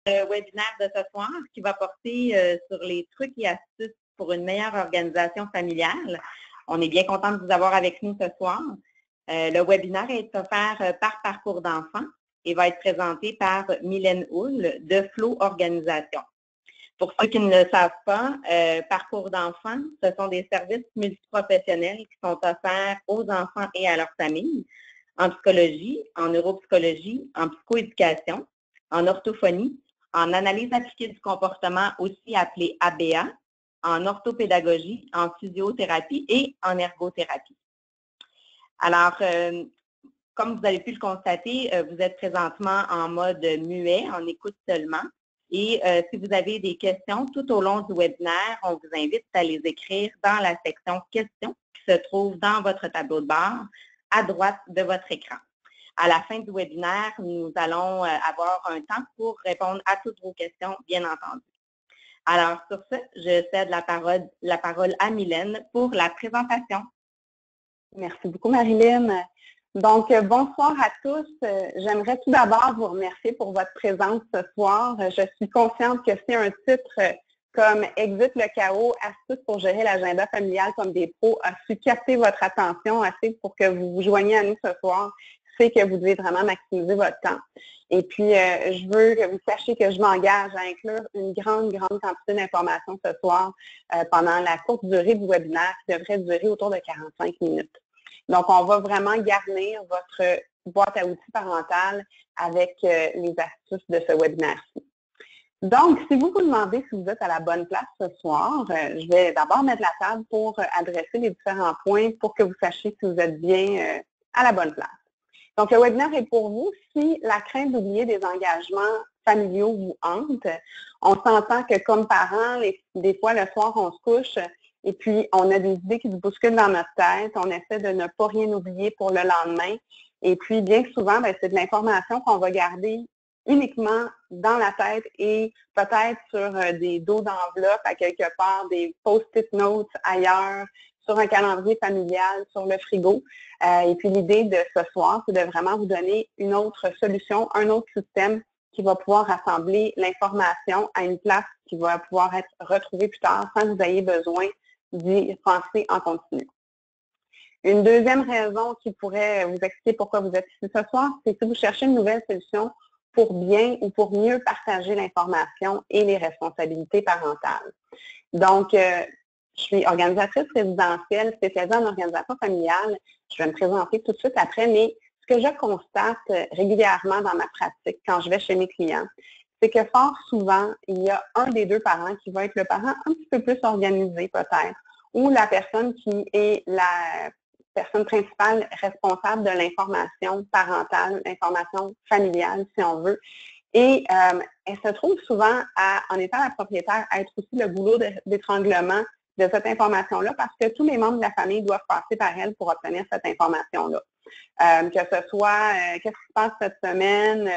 Le webinaire de ce soir qui va porter sur les trucs et astuces pour une meilleure organisation familiale. On est bien content de vous avoir avec nous ce soir. Le webinaire est offert par Parcours d'enfants et va être présenté par Mylène Houle de Flow Organisation. Pour ceux qui ne le savent pas, Parcours d'enfants, ce sont des services multiprofessionnels qui sont offerts aux enfants et à leurs familles en psychologie, en neuropsychologie, en psychoéducation, en orthophonie, en analyse appliquée du comportement, aussi appelée ABA, en orthopédagogie, en physiothérapie et en ergothérapie. Alors, comme vous avez pu le constater, vous êtes présentement en mode muet, en écoute seulement. Et si vous avez des questions tout au long du webinaire, on vous invite à les écrire dans la section questions qui se trouve dans votre tableau de bord à droite de votre écran. À la fin du webinaire, nous allons avoir un temps pour répondre à toutes vos questions, bien entendu. Alors, sur ce, je cède la parole à Mylène pour la présentation. Merci beaucoup, Marilyn. Donc, bonsoir à tous. J'aimerais tout d'abord vous remercier pour votre présence ce soir. Je suis consciente que c'est un titre comme « Exit le chaos, astuces pour gérer l'agenda familial comme des pros » a su capter votre attention assez pour que vous vous joigniez à nous ce soir. C'est que vous devez vraiment maximiser votre temps. Et puis, je veux que vous sachiez que je m'engage à inclure une grande quantité d'informations ce soir pendant la courte durée du webinaire qui devrait durer autour de 45 minutes. Donc, on va vraiment garnir votre boîte à outils parentale avec les astuces de ce webinaire-ci. Donc, si vous vous demandez si vous êtes à la bonne place ce soir, je vais d'abord mettre la table pour adresser les différents points pour que vous sachiez si vous êtes bien à la bonne place. Donc, le webinaire est pour vous si la crainte d'oublier des engagements familiaux vous hante. On s'entend que comme parents, des fois, le soir, on se couche et puis on a des idées qui se bousculent dans notre tête. On essaie de ne pas rien oublier pour le lendemain. Et puis, bien souvent, c'est de l'information qu'on va garder uniquement dans la tête et peut-être sur des dos d'enveloppe à quelque part, des post-it notes ailleurs, sur un calendrier familial, sur le frigo. Et puis l'idée de ce soir, c'est de vraiment vous donner une autre solution, un autre système qui va pouvoir rassembler l'information à une place qui va pouvoir être retrouvée plus tard sans que vous ayez besoin d'y penser en continu. Une deuxième raison qui pourrait vous expliquer pourquoi vous êtes ici ce soir, c'est si vous cherchez une nouvelle solution pour bien ou pour mieux partager l'information et les responsabilités parentales. Donc, je suis organisatrice résidentielle spécialisée en organisation familiale. Je vais me présenter tout de suite après, mais ce que je constate régulièrement dans ma pratique quand je vais chez mes clients, c'est que fort souvent, il y a un des deux parents qui va être le parent un petit peu plus organisé peut-être, ou la personne qui est la personne principale responsable de l'information parentale, l'information familiale, si on veut. Et elle se trouve souvent, en étant la propriétaire, à être aussi le goulot d'étranglement de cette information-là parce que tous les membres de la famille doivent passer par elle pour obtenir cette information-là. Que ce soit, qu'est-ce qui se passe cette semaine,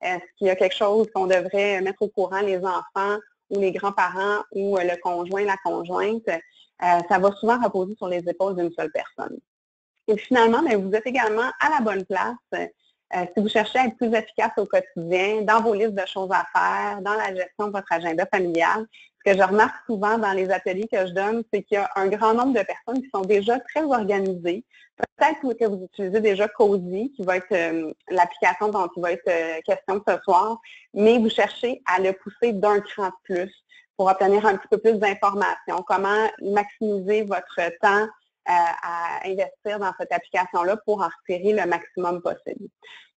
est-ce qu'il y a quelque chose qu'on devrait mettre au courant les enfants ou les grands-parents ou le conjoint, la conjointe, ça va souvent reposer sur les épaules d'une seule personne. Et finalement, vous êtes également à la bonne place si vous cherchez à être plus efficace au quotidien, dans vos listes de choses à faire, dans la gestion de votre agenda familial. Ce que je remarque souvent dans les ateliers que je donne, c'est qu'il y a un grand nombre de personnes qui sont déjà très organisées. Peut-être que vous utilisez déjà Cozy, qui va être l'application dont il va être question ce soir, mais vous cherchez à le pousser d'un cran de plus pour obtenir un petit peu plus d'informations. Comment maximiser votre temps à investir dans cette application-là pour en retirer le maximum possible.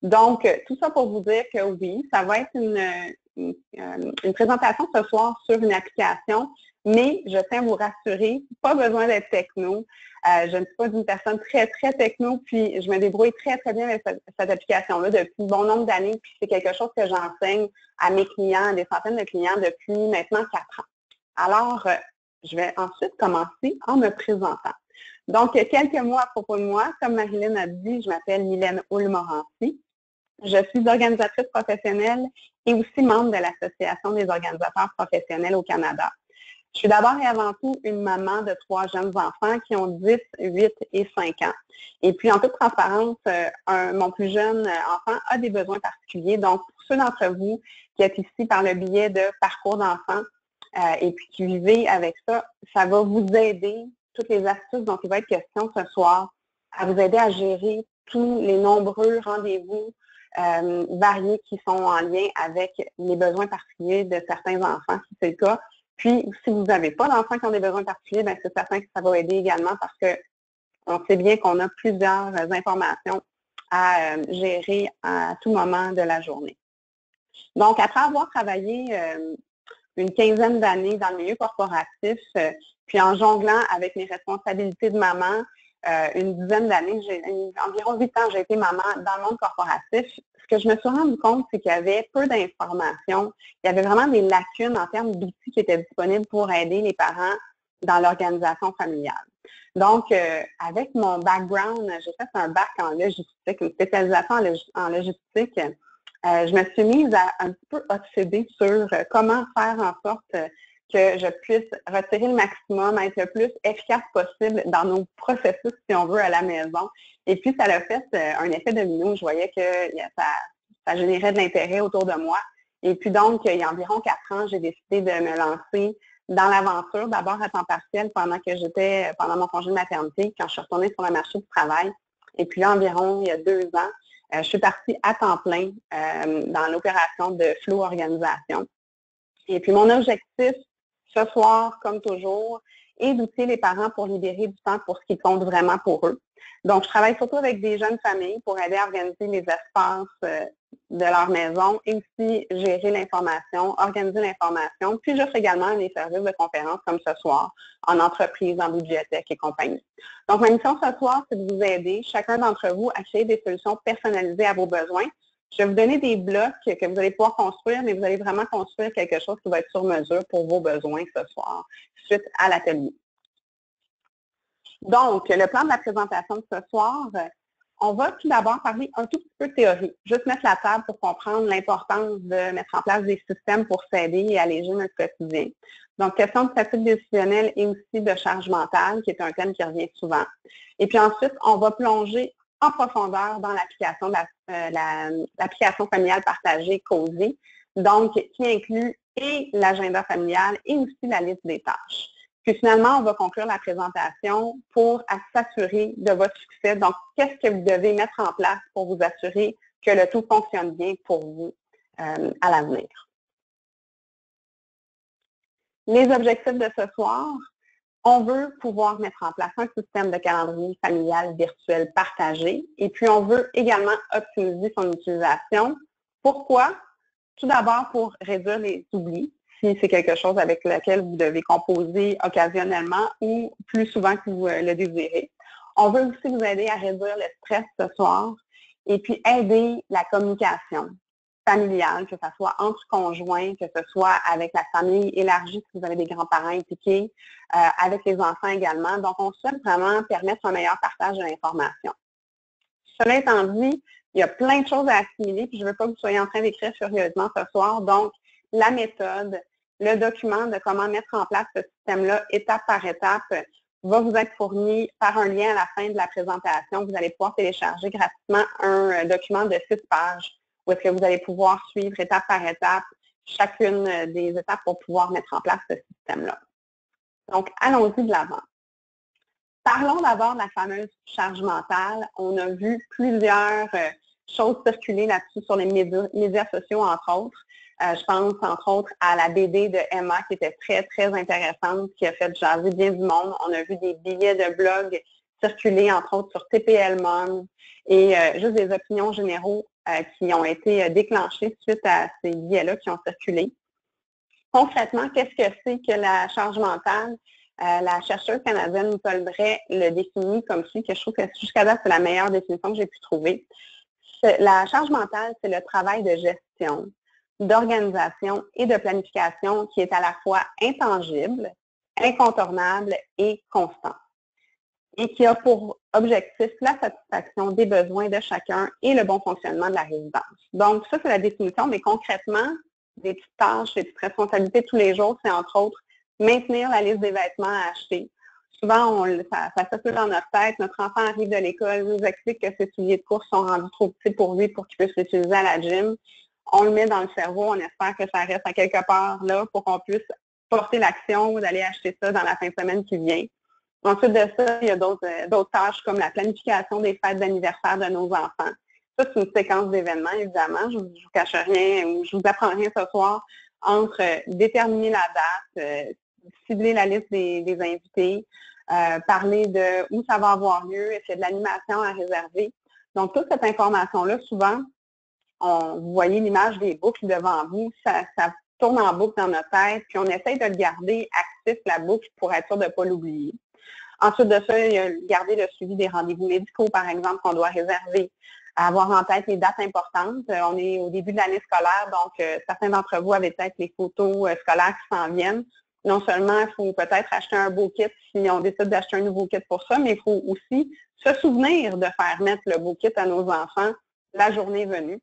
Donc, tout ça pour vous dire que oui, ça va être une présentation ce soir sur une application, mais je tiens à vous rassurer, pas besoin d'être techno. Je ne suis pas une personne très techno, puis je me débrouille très bien avec cette application-là depuis bon nombre d'années, puis c'est quelque chose que j'enseigne à mes clients, à des centaines de clients depuis maintenant 4 ans. Alors, je vais ensuite commencer en me présentant. Donc, quelques mots à propos de moi. Comme Marilyn a dit, je m'appelle Mylène Houle-Morancy. Je suis organisatrice professionnelle et aussi membre de l'Association des organisateurs professionnels au Canada. Je suis d'abord et avant tout une maman de 3 jeunes enfants qui ont 10, 8 et 5 ans. Et puis, en toute transparence, mon plus jeune enfant a des besoins particuliers. Donc, pour ceux d'entre vous qui êtes ici par le biais de parcours d'enfants et puis qui vivez avec ça, ça va vous aider, toutes les astuces dont il va être question ce soir, à vous aider à gérer tous les nombreux rendez-vous variés qui sont en lien avec les besoins particuliers de certains enfants, si c'est le cas. Puis, si vous n'avez pas d'enfants qui ont des besoins particuliers, bien, c'est certain que ça va aider également parce qu'on sait bien qu'on a plusieurs informations à gérer à tout moment de la journée. Donc, après avoir travaillé une quinzaine d'années dans le milieu corporatif, puis en jonglant avec mes responsabilités de maman, une dizaine d'années, environ 8 ans, j'ai été maman dans le monde corporatif. Ce que je me suis rendu compte, c'est qu'il y avait peu d'informations. Il y avait vraiment des lacunes en termes d'outils qui étaient disponibles pour aider les parents dans l'organisation familiale. Donc, avec mon background, j'ai fait un bac en logistique, une spécialisation en logistique. Je me suis mise à un petit peu obséder sur comment faire en sorte que je puisse retirer le maximum, être le plus efficace possible dans nos processus, si on veut, à la maison. Et puis, ça a fait un effet domino. Je voyais que ça générait de l'intérêt autour de moi. Et puis donc, il y a environ 4 ans, j'ai décidé de me lancer dans l'aventure, d'abord à temps partiel pendant mon congé de maternité, quand je suis retournée sur le marché du travail. Et puis là, environ il y a 2 ans, je suis partie à temps plein dans l'opération de Flow Organisation. Et puis mon objectif, ce soir, comme toujours, est d'outiller les parents pour libérer du temps pour ce qui compte vraiment pour eux. Donc, je travaille surtout avec des jeunes familles pour aider à organiser les espaces de leur maison et aussi gérer l'information, organiser l'information. Puis, j'offre également des services de conférences comme ce soir, en entreprise, en bibliothèque et compagnie. Donc, ma mission ce soir, c'est de vous aider, chacun d'entre vous, à créer des solutions personnalisées à vos besoins. Je vais vous donner des blocs que vous allez pouvoir construire, mais vous allez vraiment construire quelque chose qui va être sur mesure pour vos besoins ce soir, suite à l'atelier. Donc, le plan de la présentation de ce soir, on va tout d'abord parler un tout petit peu de théorie, juste mettre la table pour comprendre l'importance de mettre en place des systèmes pour s'aider et alléger notre quotidien. Donc, question de pratique décisionnelle et aussi de charge mentale, qui est un thème qui revient souvent. Et puis ensuite, on va plonger en profondeur dans l'application l'application familiale partagée causée, donc qui inclut et l'agenda familial et aussi la liste des tâches. Puis finalement, on va conclure la présentation pour s'assurer de votre succès. Donc, qu'est-ce que vous devez mettre en place pour vous assurer que le tout fonctionne bien pour vous à l'avenir. Les objectifs de ce soir, on veut pouvoir mettre en place un système de calendrier familial virtuel partagé et puis on veut également optimiser son utilisation. Pourquoi? Tout d'abord pour réduire les oublis, si c'est quelque chose avec lequel vous devez composer occasionnellement ou plus souvent que vous le désirez. On veut aussi vous aider à réduire le stress ce soir et puis aider la communication familiale, que ce soit entre conjoints, que ce soit avec la famille élargie si vous avez des grands-parents impliqués, avec les enfants également. Donc, on souhaite vraiment permettre un meilleur partage de l'information. Cela étant dit, il y a plein de choses à assimiler, puis je ne veux pas que vous soyez en train d'écrire furieusement ce soir. Donc, la méthode, le document de comment mettre en place ce système-là, étape par étape, va vous être fourni par un lien à la fin de la présentation. Vous allez pouvoir télécharger gratuitement un document de 6 pages où est-ce que vous allez pouvoir suivre étape par étape chacune des étapes pour pouvoir mettre en place ce système-là. Donc, allons-y de l'avant. Parlons d'abord de la fameuse charge mentale. On a vu plusieurs choses circuler là-dessus sur les médias sociaux, entre autres. Je pense, entre autres, à la BD de Emma qui était très, très intéressante, qui a fait jaser bien du monde. On a vu des billets de blog circuler, entre autres, sur TPL Mom et juste des opinions généraux qui ont été déclenchées suite à ces billets-là qui ont circulé. Concrètement, qu'est-ce que c'est que la charge mentale? La chercheuse canadienne Nicole Bray le définit comme si, que je trouve que jusqu'à date, c'est la meilleure définition que j'ai pu trouver. La charge mentale, c'est le travail de gestion, d'organisation et de planification qui est à la fois intangible, incontournable et constant, et qui a pour objectif la satisfaction des besoins de chacun et le bon fonctionnement de la résidence. Donc, ça, c'est la définition, mais concrètement, des petites tâches, des petites responsabilités tous les jours, c'est entre autres maintenir la liste des vêtements à acheter. Souvent, ça circule dans notre tête. Notre enfant arrive de l'école, nous explique que ses souliers de course sont rendus trop petits pour lui pour qu'il puisse les utiliser à la gym. On le met dans le cerveau, on espère que ça reste à quelque part là pour qu'on puisse porter l'action ou d'aller acheter ça dans la fin de semaine qui vient. Ensuite de ça, il y a d'autres tâches comme la planification des fêtes d'anniversaire de nos enfants. Ça, c'est une séquence d'événements, évidemment. Je ne vous cache rien ou je ne vous apprends rien ce soir entre déterminer la date, cibler la liste des invités, parler de où ça va avoir lieu, est-ce qu'il y a de l'animation à réserver. Donc, toute cette information-là, souvent, vous voyez l'image des boucles devant vous, ça tourne en boucle dans notre tête, puis on essaye de le garder actif, la boucle, pour être sûr de ne pas l'oublier. Ensuite de ça, il y a garder le suivi des rendez-vous médicaux, par exemple, qu'on doit réserver. Avoir en tête les dates importantes. On est au début de l'année scolaire, donc certains d'entre vous avaient peut-être les photos scolaires qui s'en viennent. Non seulement il faut peut-être acheter un beau kit si on décide d'acheter un nouveau kit pour ça, mais il faut aussi se souvenir de faire mettre le beau kit à nos enfants la journée venue.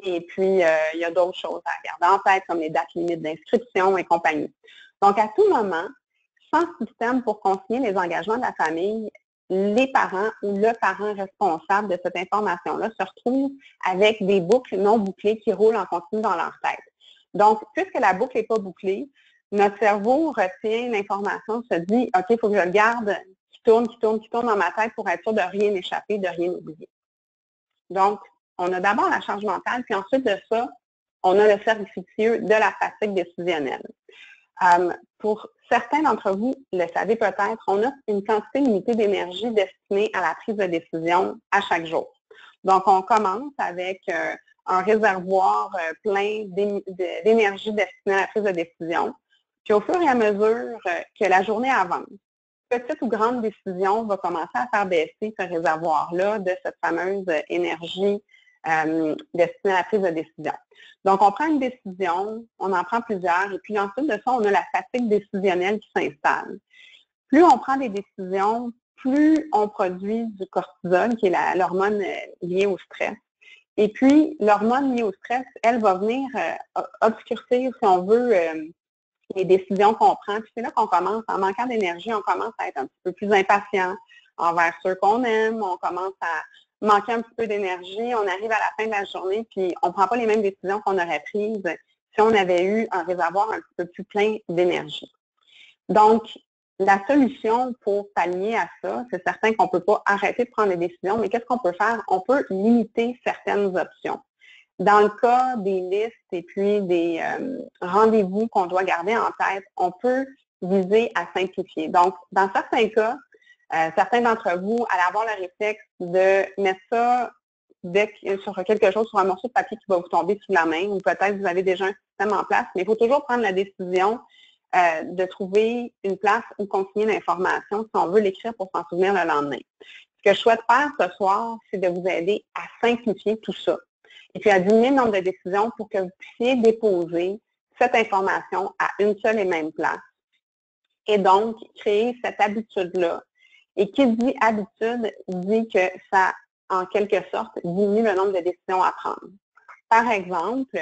Et puis, il y a d'autres choses à garder en tête, comme les dates limites d'inscription et compagnie. Donc, à tout moment, sans système pour consigner les engagements de la famille, les parents ou le parent responsable de cette information-là se retrouvent avec des boucles non bouclées qui roulent en continu dans leur tête. Donc, puisque la boucle n'est pas bouclée, notre cerveau retient l'information, se dit, OK, il faut que je le garde, qui tourne dans ma tête pour être sûr de rien échapper, de rien oublier. Donc, on a d'abord la charge mentale, puis ensuite de ça, on a le cercle vicieux de la fatigue décisionnelle. Pour certains d'entre vous, le savez peut-être, on a une quantité limitée d'énergie destinée à la prise de décision à chaque jour. Donc, on commence avec un réservoir plein d'énergie destinée à la prise de décision. Puis, au fur et à mesure que la journée avance, petite ou grande décision va commencer à faire baisser ce réservoir-là de cette fameuse énergie destinée à la prise de décision. Donc, on prend une décision, on en prend plusieurs, et puis ensuite de ça, on a la fatigue décisionnelle qui s'installe. Plus on prend des décisions, plus on produit du cortisol, qui est l'hormone liée au stress. Et puis, l'hormone liée au stress, elle va venir obscurcir, si on veut, les décisions qu'on prend. Puis c'est là qu'on commence, en manquant d'énergie, on commence à être un petit peu plus impatient envers ceux qu'on aime, on commence à manquer un petit peu d'énergie, on arrive à la fin de la journée, puis on ne prend pas les mêmes décisions qu'on aurait prises si on avait eu un réservoir un petit peu plus plein d'énergie. Donc, la solution pour pallier à ça, c'est certain qu'on ne peut pas arrêter de prendre des décisions, mais qu'est-ce qu'on peut faire? On peut limiter certaines options. Dans le cas des listes et puis des rendez-vous qu'on doit garder en tête, on peut viser à simplifier. Donc, dans certains cas, certains d'entre vous allaient avoir le réflexe de mettre ça sur quelque chose, sur un morceau de papier qui va vous tomber sous la main, ou peut-être vous avez déjà un système en place, mais il faut toujours prendre la décision de trouver une place où consigner l'information si on veut l'écrire pour s'en souvenir le lendemain. Ce que je souhaite faire ce soir, c'est de vous aider à simplifier tout ça et puis à diminuer le nombre de décisions pour que vous puissiez déposer cette information à une seule et même place. Et donc, créer cette habitude-là. Et qui dit habitude dit que ça, en quelque sorte, diminue le nombre de décisions à prendre. Par exemple,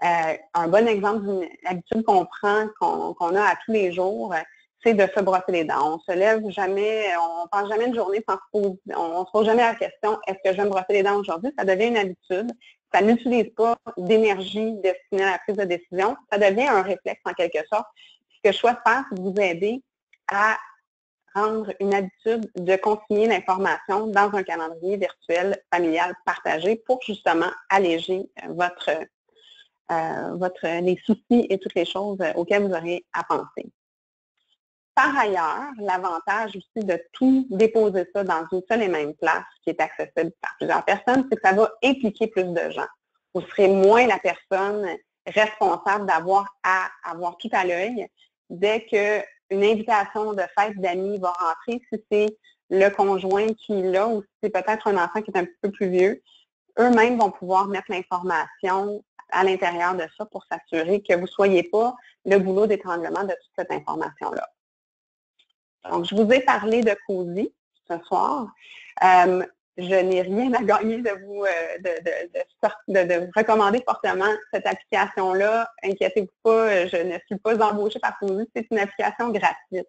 un bon exemple d'une habitude qu'on prend, qu'on a à tous les jours, c'est de se brosser les dents. On se lève jamais, on passe jamais une journée sans se poser, on ne se pose jamais la question, est-ce que je vais me brosser les dents aujourd'hui? Ça devient une habitude. Ça n'utilise pas d'énergie destinée à la prise de décision. Ça devient un réflexe en quelque sorte. Ce que je souhaite faire, c'est vous aider à rendre une habitude de consigner l'information dans un calendrier virtuel familial partagé pour justement alléger les soucis et toutes les choses auxquelles vous aurez à penser. Par ailleurs, l'avantage aussi de tout déposer ça dans une seule et même place qui est accessible par plusieurs personnes, c'est que ça va impliquer plus de gens. Vous serez moins la personne responsable d'avoir à avoir tout à l'œil dès qu'une invitation de fête d'amis va rentrer, si c'est le conjoint qui l'a ou si c'est peut-être un enfant qui est un petit peu plus vieux, eux-mêmes vont pouvoir mettre l'information à l'intérieur de ça pour s'assurer que vous ne soyez pas le goulot d'étranglement de toute cette information-là. Donc, je vous ai parlé de Cozy ce soir. je n'ai rien à gagner de vous de recommander fortement cette application-là. Inquiétez-vous pas, je ne suis pas embauchée par Cozy, c'est une application gratuite.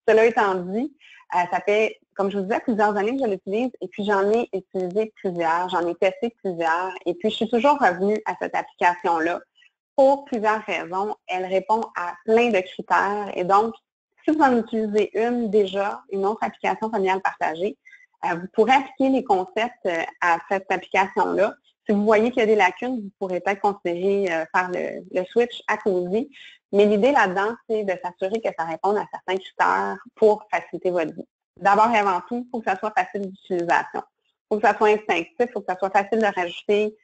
Cela étant dit, ça fait, comme je vous disais, plusieurs années que je l'utilise et puis j'en ai utilisé plusieurs, j'en ai testé plusieurs et puis je suis toujours revenue à cette application-là pour plusieurs raisons. Elle répond à plein de critères et donc, si vous en utilisez une déjà, une autre application familiale partagée, vous pourrez appliquer les concepts à cette application-là. Si vous voyez qu'il y a des lacunes, vous pourrez peut-être considérer faire le switch à Cozy. Mais l'idée là-dedans, c'est de s'assurer que ça réponde à certains critères pour faciliter votre vie. D'abord et avant tout, il faut que ça soit facile d'utilisation. Il faut que ça soit instinctif, il faut que ça soit facile de rajouter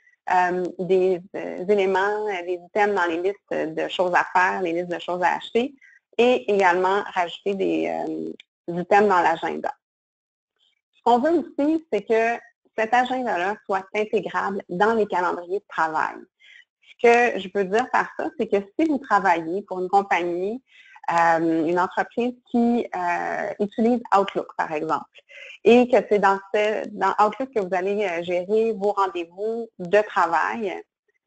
des éléments, des items dans les listes de choses à faire, les listes de choses à acheter, et également rajouter des items dans l'agenda. Ce qu'on veut aussi, c'est que cet agenda-là soit intégrable dans les calendriers de travail. Ce que je veux dire par ça, c'est que si vous travaillez pour une compagnie, une entreprise qui utilise Outlook, par exemple, et que c'est dans Outlook que vous allez gérer vos rendez-vous de travail,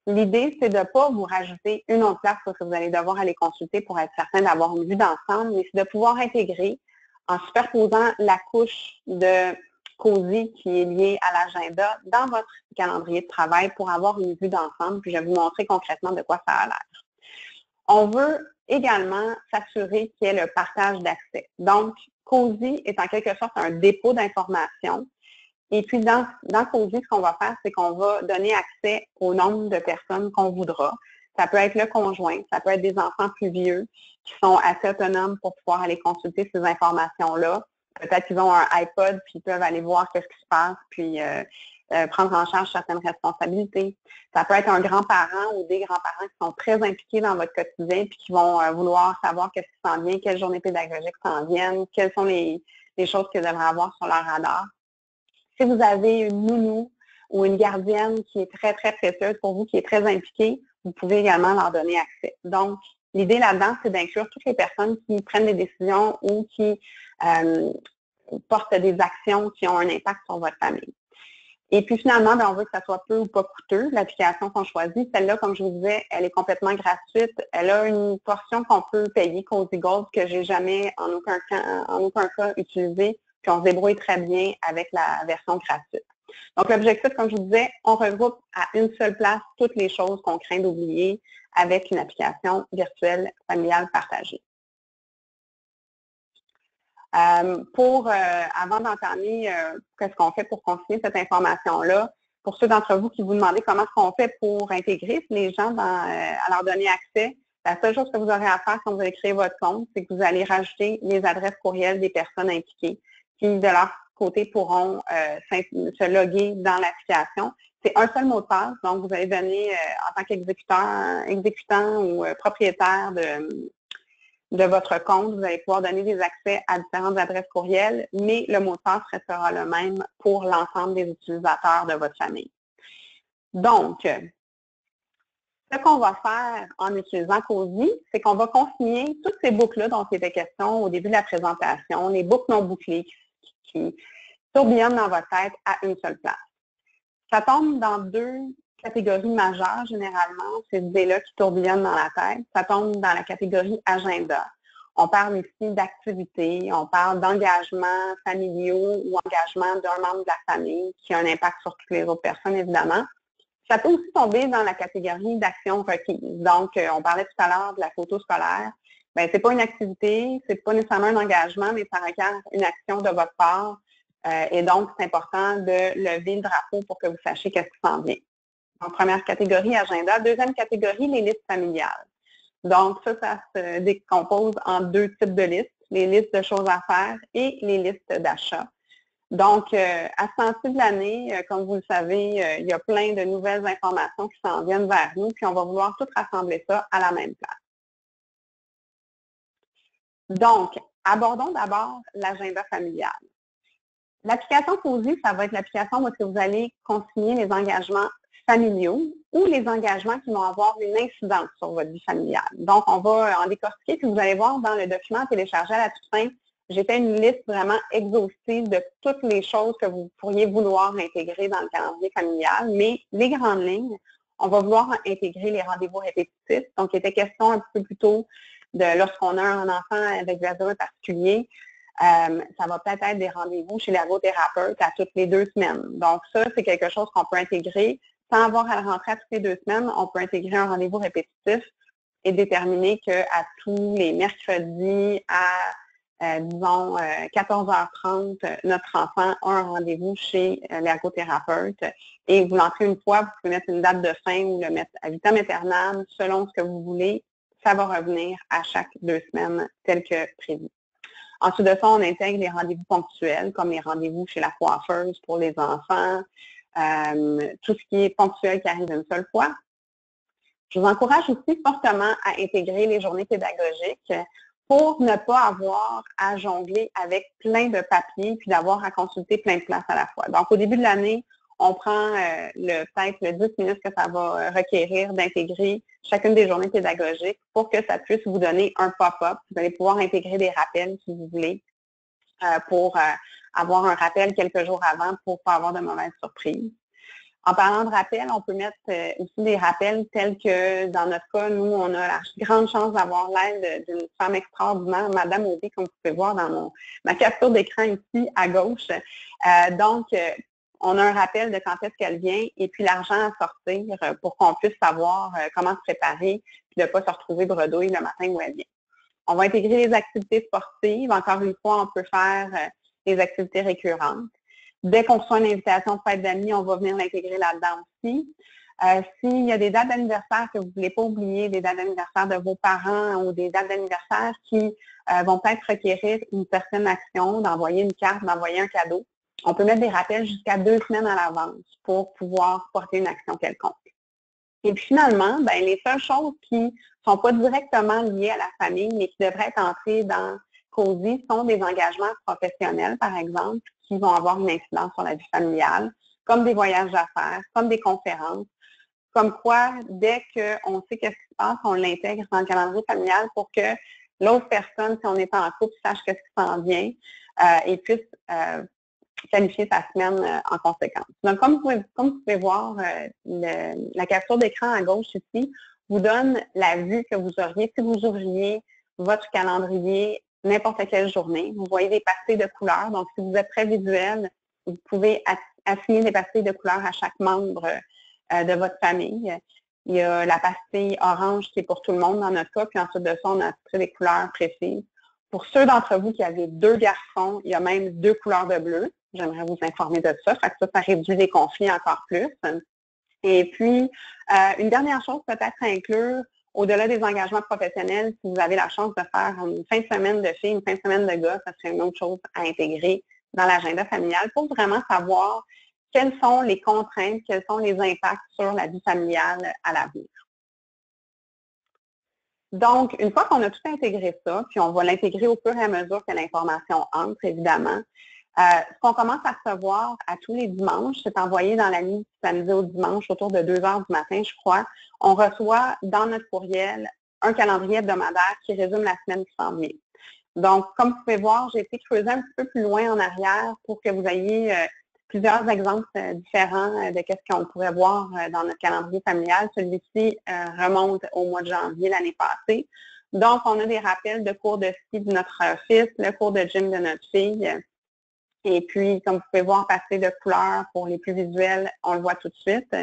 l'idée, c'est de ne pas vous rajouter une autre place parce que vous allez devoir aller consulter pour être certain d'avoir une vue d'ensemble, mais c'est de pouvoir intégrer en superposant la couche de Cozy qui est liée à l'agenda dans votre calendrier de travail pour avoir une vue d'ensemble, puis je vais vous montrer concrètement de quoi ça a l'air. On veut également s'assurer qu'il y ait le partage d'accès. Donc, Cozy est en quelque sorte un dépôt d'informations. Et puis, dans Cozy, ce qu'on va faire, c'est qu'on va donner accès au nombre de personnes qu'on voudra. Ça peut être le conjoint, ça peut être des enfants plus vieux qui sont assez autonomes pour pouvoir aller consulter ces informations-là. Peut-être qu'ils ont un iPod, puis ils peuvent aller voir ce qui se passe, puis prendre en charge certaines responsabilités. Ça peut être un grand-parent ou des grands-parents qui sont très impliqués dans votre quotidien, puis qui vont vouloir savoir qu'est-ce qui s'en vient, quelles journées pédagogiques s'en viennent, quelles sont les choses qu'ils devraient avoir sur leur radar. Si vous avez une nounou ou une gardienne qui est très, très précieuse pour vous, qui est très impliquée, vous pouvez également leur donner accès. Donc, l'idée là-dedans, c'est d'inclure toutes les personnes qui prennent des décisions ou qui portent des actions qui ont un impact sur votre famille. Et puis finalement, on veut que ça soit peu ou pas coûteux, l'application qu'on choisit. Celle-là, comme je vous disais, elle est complètement gratuite. Elle a une portion qu'on peut payer, Cozy Gold, que j'ai jamais en aucun cas utilisée, puis on se débrouille très bien avec la version gratuite. Donc l'objectif, comme je vous disais, on regroupe à une seule place toutes les choses qu'on craint d'oublier avec une application virtuelle familiale partagée. Avant d'entamer qu'est-ce qu'on fait pour continuer cette information-là, pour ceux d'entre vous qui vous demandez comment est-ce qu'on fait pour intégrer les gens à leur donner accès, la seule chose que vous aurez à faire quand vous allez créer votre compte, c'est que vous allez rajouter les adresses courriels des personnes impliquées qui, de leur côté, pourront se loguer dans l'application. C'est un seul mot de passe, donc vous allez donner en tant qu'exécutant ou propriétaire de votre compte, vous allez pouvoir donner des accès à différentes adresses courriels, mais le mot de passe restera le même pour l'ensemble des utilisateurs de votre famille. Donc, ce qu'on va faire en utilisant Cozy, c'est qu'on va consigner toutes ces boucles-là dont il était question au début de la présentation, les boucles non bouclées qui tourbillonnent dans votre tête à une seule place. Ça tombe dans deux catégories majeures, généralement, ces idées-là qui tourbillonnent dans la tête. Ça tombe dans la catégorie agenda. On parle ici d'activités, on parle d'engagements familiaux ou engagements d'un membre de la famille qui a un impact sur toutes les autres personnes, évidemment. Ça peut aussi tomber dans la catégorie d'actions requises. Donc, on parlait tout à l'heure de la photo scolaire. Bien, c'est pas une activité, c'est pas nécessairement un engagement, mais ça requiert une action de votre part. Et donc, c'est important de lever le drapeau pour que vous sachiez qu'est-ce qui s'en vient. Donc, première catégorie, agenda. Deuxième catégorie, les listes familiales. Donc, ça se décompose en deux types de listes, les listes de choses à faire et les listes d'achats. Donc, à ce temps-ci de l'année, comme vous le savez, il y a plein de nouvelles informations qui s'en viennent vers nous, puis on va vouloir tout rassembler ça à la même place. Donc, abordons d'abord l'agenda familial. L'application Cozy, ça va être l'application où vous allez consigner les engagements familiaux ou les engagements qui vont avoir une incidence sur votre vie familiale. Donc, on va en décortiquer, puis vous allez voir dans le document téléchargé à la toute fin j'ai fait une liste vraiment exhaustive de toutes les choses que vous pourriez vouloir intégrer dans le calendrier familial, mais les grandes lignes, on va vouloir intégrer les rendez-vous répétitifs. Donc, il était question un peu plus tôt de lorsqu'on a un enfant avec des besoins particuliers, ça va peut-être être des rendez-vous chez l'ergothérapeute à toutes les 2 semaines. Donc, ça, c'est quelque chose qu'on peut intégrer. Sans avoir à le rentrer à toutes les 2 semaines, on peut intégrer un rendez-vous répétitif et déterminer qu'à tous les mercredis à, disons, 14h30, notre enfant a un rendez-vous chez l'ergothérapeute et vous l'entrez une fois, vous pouvez mettre une date de fin ou le mettre à vitam aeternam selon ce que vous voulez. Ça va revenir à chaque 2 semaines tel que prévu. Ensuite de ça, on intègre les rendez-vous ponctuels, comme les rendez-vous chez la coiffeuse pour les enfants, tout ce qui est ponctuel qui arrive une seule fois. Je vous encourage aussi fortement à intégrer les journées pédagogiques pour ne pas avoir à jongler avec plein de papiers puis d'avoir à consulter plein de places à la fois. Donc, au début de l'année, on prend peut-être le 10 minutes que ça va requérir d'intégrer chacune des journées pédagogiques pour que ça puisse vous donner un pop-up. Vous allez pouvoir intégrer des rappels si vous voulez pour avoir un rappel quelques jours avant pour ne pas avoir de mauvaises surprises. En parlant de rappels, on peut mettre aussi des rappels tels que, dans notre cas, nous, on a la grande chance d'avoir l'aide d'une femme extraordinaire, Madame Aubé, comme vous pouvez voir dans ma capture d'écran ici à gauche. Donc, on a un rappel de quand est-ce qu'elle vient et puis l'argent à sortir pour qu'on puisse savoir comment se préparer puis de ne pas se retrouver bredouille le matin où elle vient. On va intégrer les activités sportives. Encore une fois, on peut faire les activités récurrentes. Dès qu'on reçoit une invitation de fête d'amis, on va venir l'intégrer là-dedans aussi. S'il y a des dates d'anniversaire que vous ne voulez pas oublier, des dates d'anniversaire de vos parents ou des dates d'anniversaire qui vont peut-être requérir une certaine action, d'envoyer une carte, d'envoyer un cadeau, on peut mettre des rappels jusqu'à 2 semaines à l'avance pour pouvoir porter une action quelconque. Et puis finalement, ben, les seules choses qui ne sont pas directement liées à la famille, mais qui devraient être entrées dans COSI sont des engagements professionnels, par exemple, qui vont avoir une incidence sur la vie familiale, comme des voyages d'affaires, comme des conférences, comme quoi, dès qu'on sait qu'est-ce qui se passe, on l'intègre dans le calendrier familial pour que l'autre personne, si on est en couple, sache qu'est-ce qui s'en vient et puisse planifier sa semaine en conséquence. Donc, comme vous pouvez voir, la capture d'écran à gauche ici vous donne la vue que vous auriez si vous ouvriez votre calendrier n'importe quelle journée. Vous voyez des pastilles de couleurs. Donc, si vous êtes très visuel, vous pouvez assigner des pastilles de couleurs à chaque membre de votre famille. Il y a la pastille orange qui est pour tout le monde dans notre cas, puis ensuite de ça, on a attiré des couleurs précises. Pour ceux d'entre vous qui avez 2 garçons, il y a même 2 couleurs de bleu. J'aimerais vous informer de ça. Ça réduit les conflits encore plus. Et puis, une dernière chose peut-être à inclure, au-delà des engagements professionnels, si vous avez la chance de faire une fin de semaine de filles, une fin de semaine de gars, ça serait une autre chose à intégrer dans l'agenda familial pour vraiment savoir quelles sont les contraintes, quels sont les impacts sur la vie familiale à l'avenir. Donc, une fois qu'on a tout intégré ça, puis on va l'intégrer au fur et à mesure que l'information entre, évidemment, ce qu'on commence à recevoir à tous les dimanches, c'est envoyé dans la nuit du samedi au dimanche, autour de 2 heures du matin, je crois. On reçoit dans notre courriel un calendrier hebdomadaire qui résume la semaine qui s'en vient. Donc, comme vous pouvez voir, j'ai été creuser un petit peu plus loin en arrière pour que vous ayez plusieurs exemples différents de ce qu'on pourrait voir dans notre calendrier familial. Celui-ci remonte au mois de janvier l'année passée. Donc, on a des rappels de cours de ski de notre fils, le cours de gym de notre fille. Et puis, comme vous pouvez voir, passer de couleurs pour les plus visuels, on le voit tout de suite.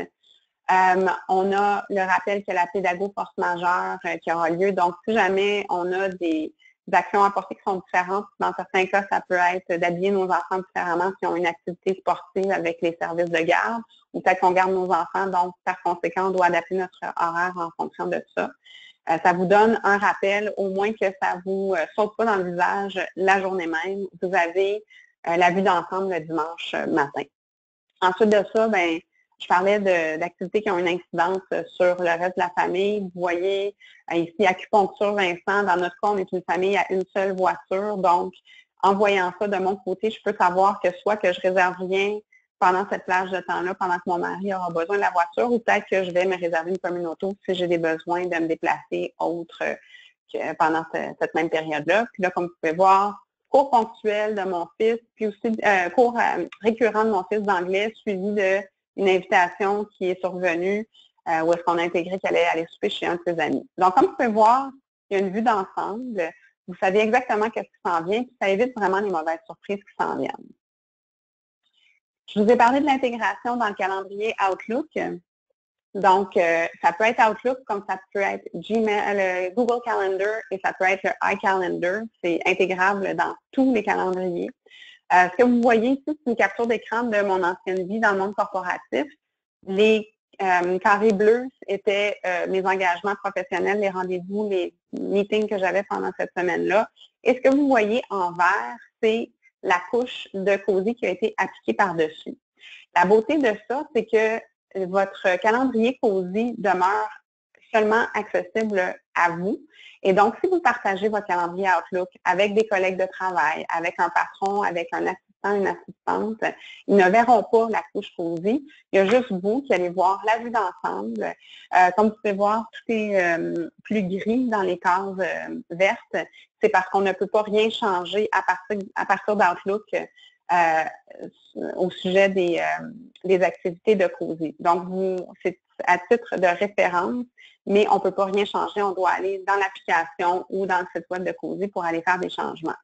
On a le rappel que la pédago force majeure qui aura lieu. Donc, si jamais on a des actions à porter qui sont différentes, dans certains cas, ça peut être d'habiller nos enfants différemment si on a une activité sportive avec les services de garde, ou peut-être qu'on garde nos enfants, donc par conséquent, on doit adapter notre horaire en fonction de ça. Ça vous donne un rappel, au moins que ça ne vous saute pas dans le visage la journée même. Vous avez la vue d'ensemble le dimanche matin. Ensuite de ça, ben, je parlais d'activités qui ont une incidence sur le reste de la famille. Vous voyez ici, acupuncture Vincent, dans notre cas, on est une famille à une seule voiture. Donc, en voyant ça de mon côté, je peux savoir que soit que je réserve rien pendant cette plage de temps-là, pendant que mon mari aura besoin de la voiture, ou peut-être que je vais me réserver une commune auto si j'ai des besoins de me déplacer autre que pendant cette même période-là. Puis là, comme vous pouvez voir, cours ponctuel de mon fils, puis aussi cours récurrent de mon fils d'anglais, suivi d'une invitation qui est survenue où est-ce qu'on a intégré qu'elle allait aller souper chez un de ses amis. Donc, comme vous pouvez voir, il y a une vue d'ensemble. Vous savez exactement ce qui s'en vient, puis ça évite vraiment les mauvaises surprises qui s'en viennent. Je vous ai parlé de l'intégration dans le calendrier Outlook. Donc, ça peut être Outlook comme ça peut être Gmail, le Google Calendar et ça peut être le iCalendar. C'est intégrable dans tous les calendriers. Ce que vous voyez ici, c'est une capture d'écran de mon ancienne vie dans le monde corporatif. Les carrés bleus étaient mes engagements professionnels, les rendez-vous, les meetings que j'avais pendant cette semaine-là. Et ce que vous voyez en vert, c'est la couche de Cozy qui a été appliquée par-dessus. La beauté de ça, c'est que votre calendrier Cozy demeure seulement accessible à vous. Et donc, si vous partagez votre calendrier Outlook avec des collègues de travail, avec un patron, avec un assistant, une assistante, ils ne verront pas la couche Cozy. Il y a juste vous qui allez voir la vue d'ensemble. Comme vous pouvez voir, tout est plus gris dans les cases vertes. C'est parce qu'on ne peut pas rien changer à partir d'Outlook au sujet des activités de Cozy. Donc, c'est à titre de référence, mais on ne peut pas rien changer. On doit aller dans l'application ou dans le site web de Cozy pour aller faire des changements.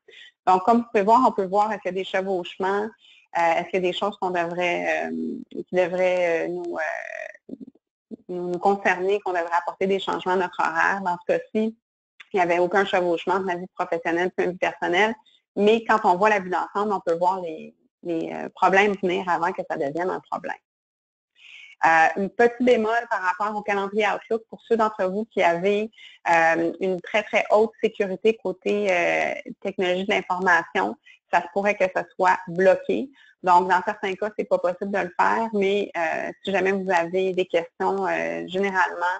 Donc, comme vous pouvez voir, on peut voir est-ce qu'il y a des chevauchements, est-ce qu'il y a des choses qui devraient nous concerner, qu'on devrait apporter des changements à notre horaire. Dans ce cas-ci, il n'y avait aucun chevauchement de ma vie professionnelle et ma vie personnelle. Mais quand on voit la vue d'ensemble, on peut voir les problèmes venir avant que ça devienne un problème. Un petit bémol par rapport au calendrier Outlook pour ceux d'entre vous qui avaient une très, très haute sécurité côté technologie de l'information, ça se pourrait que ça soit bloqué. Donc, dans certains cas, ce n'est pas possible de le faire, mais si jamais vous avez des questions, généralement,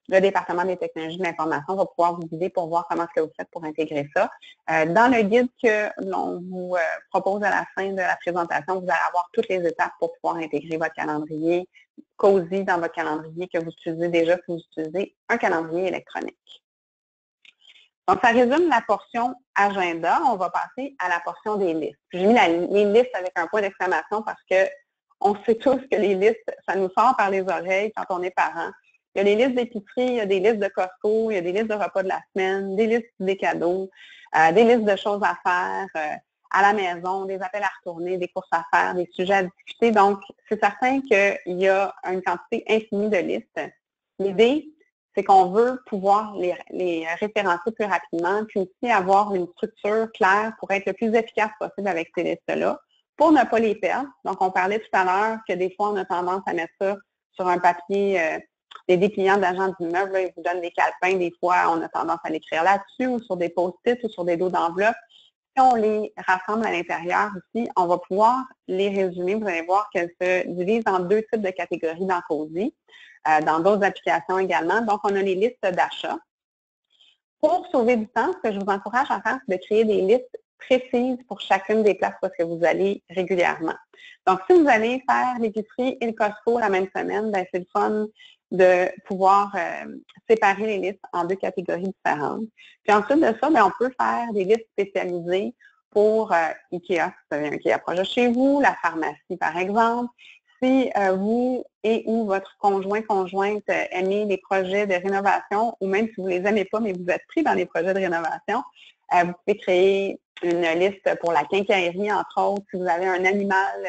le département des technologies de l'information va pouvoir vous guider pour voir comment est-ce que vous faites pour intégrer ça. Dans le guide que l'on vous propose à la fin de la présentation, vous allez avoir toutes les étapes pour pouvoir intégrer votre calendrier Cozy dans votre calendrier que vous utilisez déjà si vous utilisez un calendrier électronique. Donc, ça résume la portion agenda. On va passer à la portion des listes. J'ai mis les listes avec un point d'exclamation parce qu'on sait tous que les listes, ça nous sort par les oreilles quand on est parent. Il y a des listes d'épicerie, il y a des listes de Costco, il y a des listes de repas de la semaine, des listes des cadeaux, des listes de choses à faire à la maison, des appels à retourner, des courses à faire, des sujets à discuter. Donc, c'est certain qu'il y a une quantité infinie de listes. L'idée, c'est qu'on veut pouvoir les référencer plus rapidement, puis aussi avoir une structure claire pour être le plus efficace possible avec ces listes-là, pour ne pas les perdre. Donc, on parlait tout à l'heure que des fois, on a tendance à mettre ça sur un papier. Les dépliants d'agents d'immeuble, ils vous donnent des calepins, des fois, on a tendance à l'écrire là-dessus, ou sur des post-it, ou sur des dos d'enveloppe. Si on les rassemble à l'intérieur aussi, on va pouvoir les résumer. Vous allez voir qu'elles se divisent en deux types de catégories dans Cozy, dans d'autres applications également. Donc, on a les listes d'achat. Pour sauver du temps, ce que je vous encourage à faire, c'est de créer des listes précises pour chacune des places où est-ce que vous allez régulièrement. Donc, si vous allez faire l'épicerie et le Costco la même semaine, ben, c'est le fun de pouvoir séparer les listes en deux catégories différentes. Puis ensuite de ça, bien, on peut faire des listes spécialisées pour IKEA, si vous avez un IKEA proche de chez vous, la pharmacie par exemple. Si vous et ou votre conjointe aimez les projets de rénovation, ou même si vous ne les aimez pas, mais vous êtes pris dans les projets de rénovation, vous pouvez créer une liste pour la quincaillerie, entre autres. Si vous avez un animal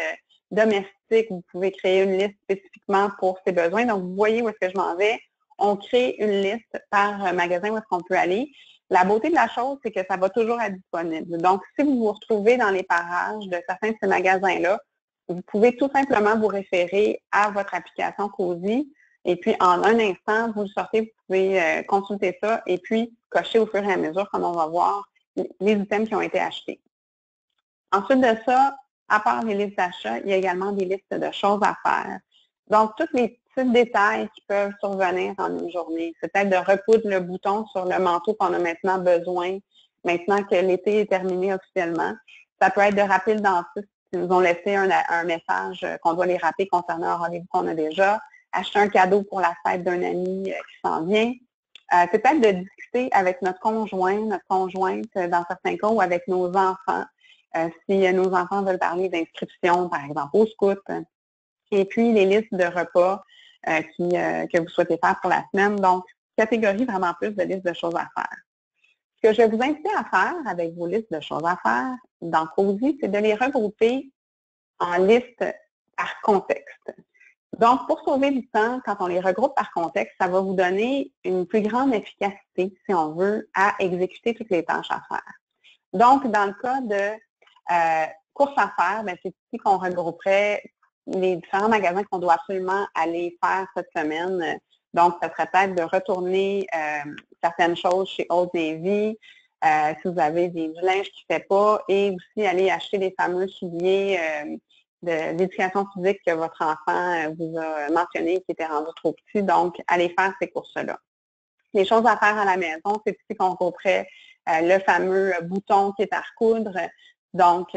domestique, vous pouvez créer une liste spécifiquement pour ses besoins. Donc, vous voyez où est-ce que je m'en vais. On crée une liste par magasin où est-ce qu'on peut aller. La beauté de la chose, c'est que ça va toujours être disponible. Donc, si vous vous retrouvez dans les parages de certains de ces magasins-là, vous pouvez tout simplement vous référer à votre application Cozy et puis en un instant, vous le sortez, vous pouvez consulter ça et puis cocher au fur et à mesure, comme on va voir, les items qui ont été achetés. Ensuite de ça, à part les listes d'achat, il y a également des listes de choses à faire. Donc, tous les petits détails qui peuvent survenir en une journée. C'est peut-être de recoudre le bouton sur le manteau qu'on a maintenant besoin, maintenant que l'été est terminé officiellement. Ça peut être de rappeler le dentiste qui nous ont laissé un message qu'on doit les rappeler concernant un rendez-vous qu'on a déjà. Acheter un cadeau pour la fête d'un ami qui s'en vient. C'est peut-être de discuter avec notre conjoint, notre conjointe dans certains cas, ou avec nos enfants. Si nos enfants veulent parler d'inscription, par exemple, au scout, et puis les listes de repas que vous souhaitez faire pour la semaine. Donc, catégorie vraiment plus de listes de choses à faire. Ce que je vais vous inviter à faire avec vos listes de choses à faire dans Cozy, c'est de les regrouper en listes par contexte. Donc, pour sauver du temps, quand on les regroupe par contexte, ça va vous donner une plus grande efficacité, si on veut, à exécuter toutes les tâches à faire. Donc, dans le cas de courses à faire, c'est ici qu'on regrouperait les différents magasins qu'on doit absolument aller faire cette semaine. Donc, ça serait peut-être de retourner certaines choses chez Old Navy, si vous avez du linge qui ne fait pas, et aussi aller acheter les fameux souliers d'éducation physique que votre enfant vous a mentionné qui était rendu trop petit. Donc, allez faire ces courses-là. Les choses à faire à la maison, c'est ici qu'on retrouverait le fameux bouton qui est à recoudre. Donc,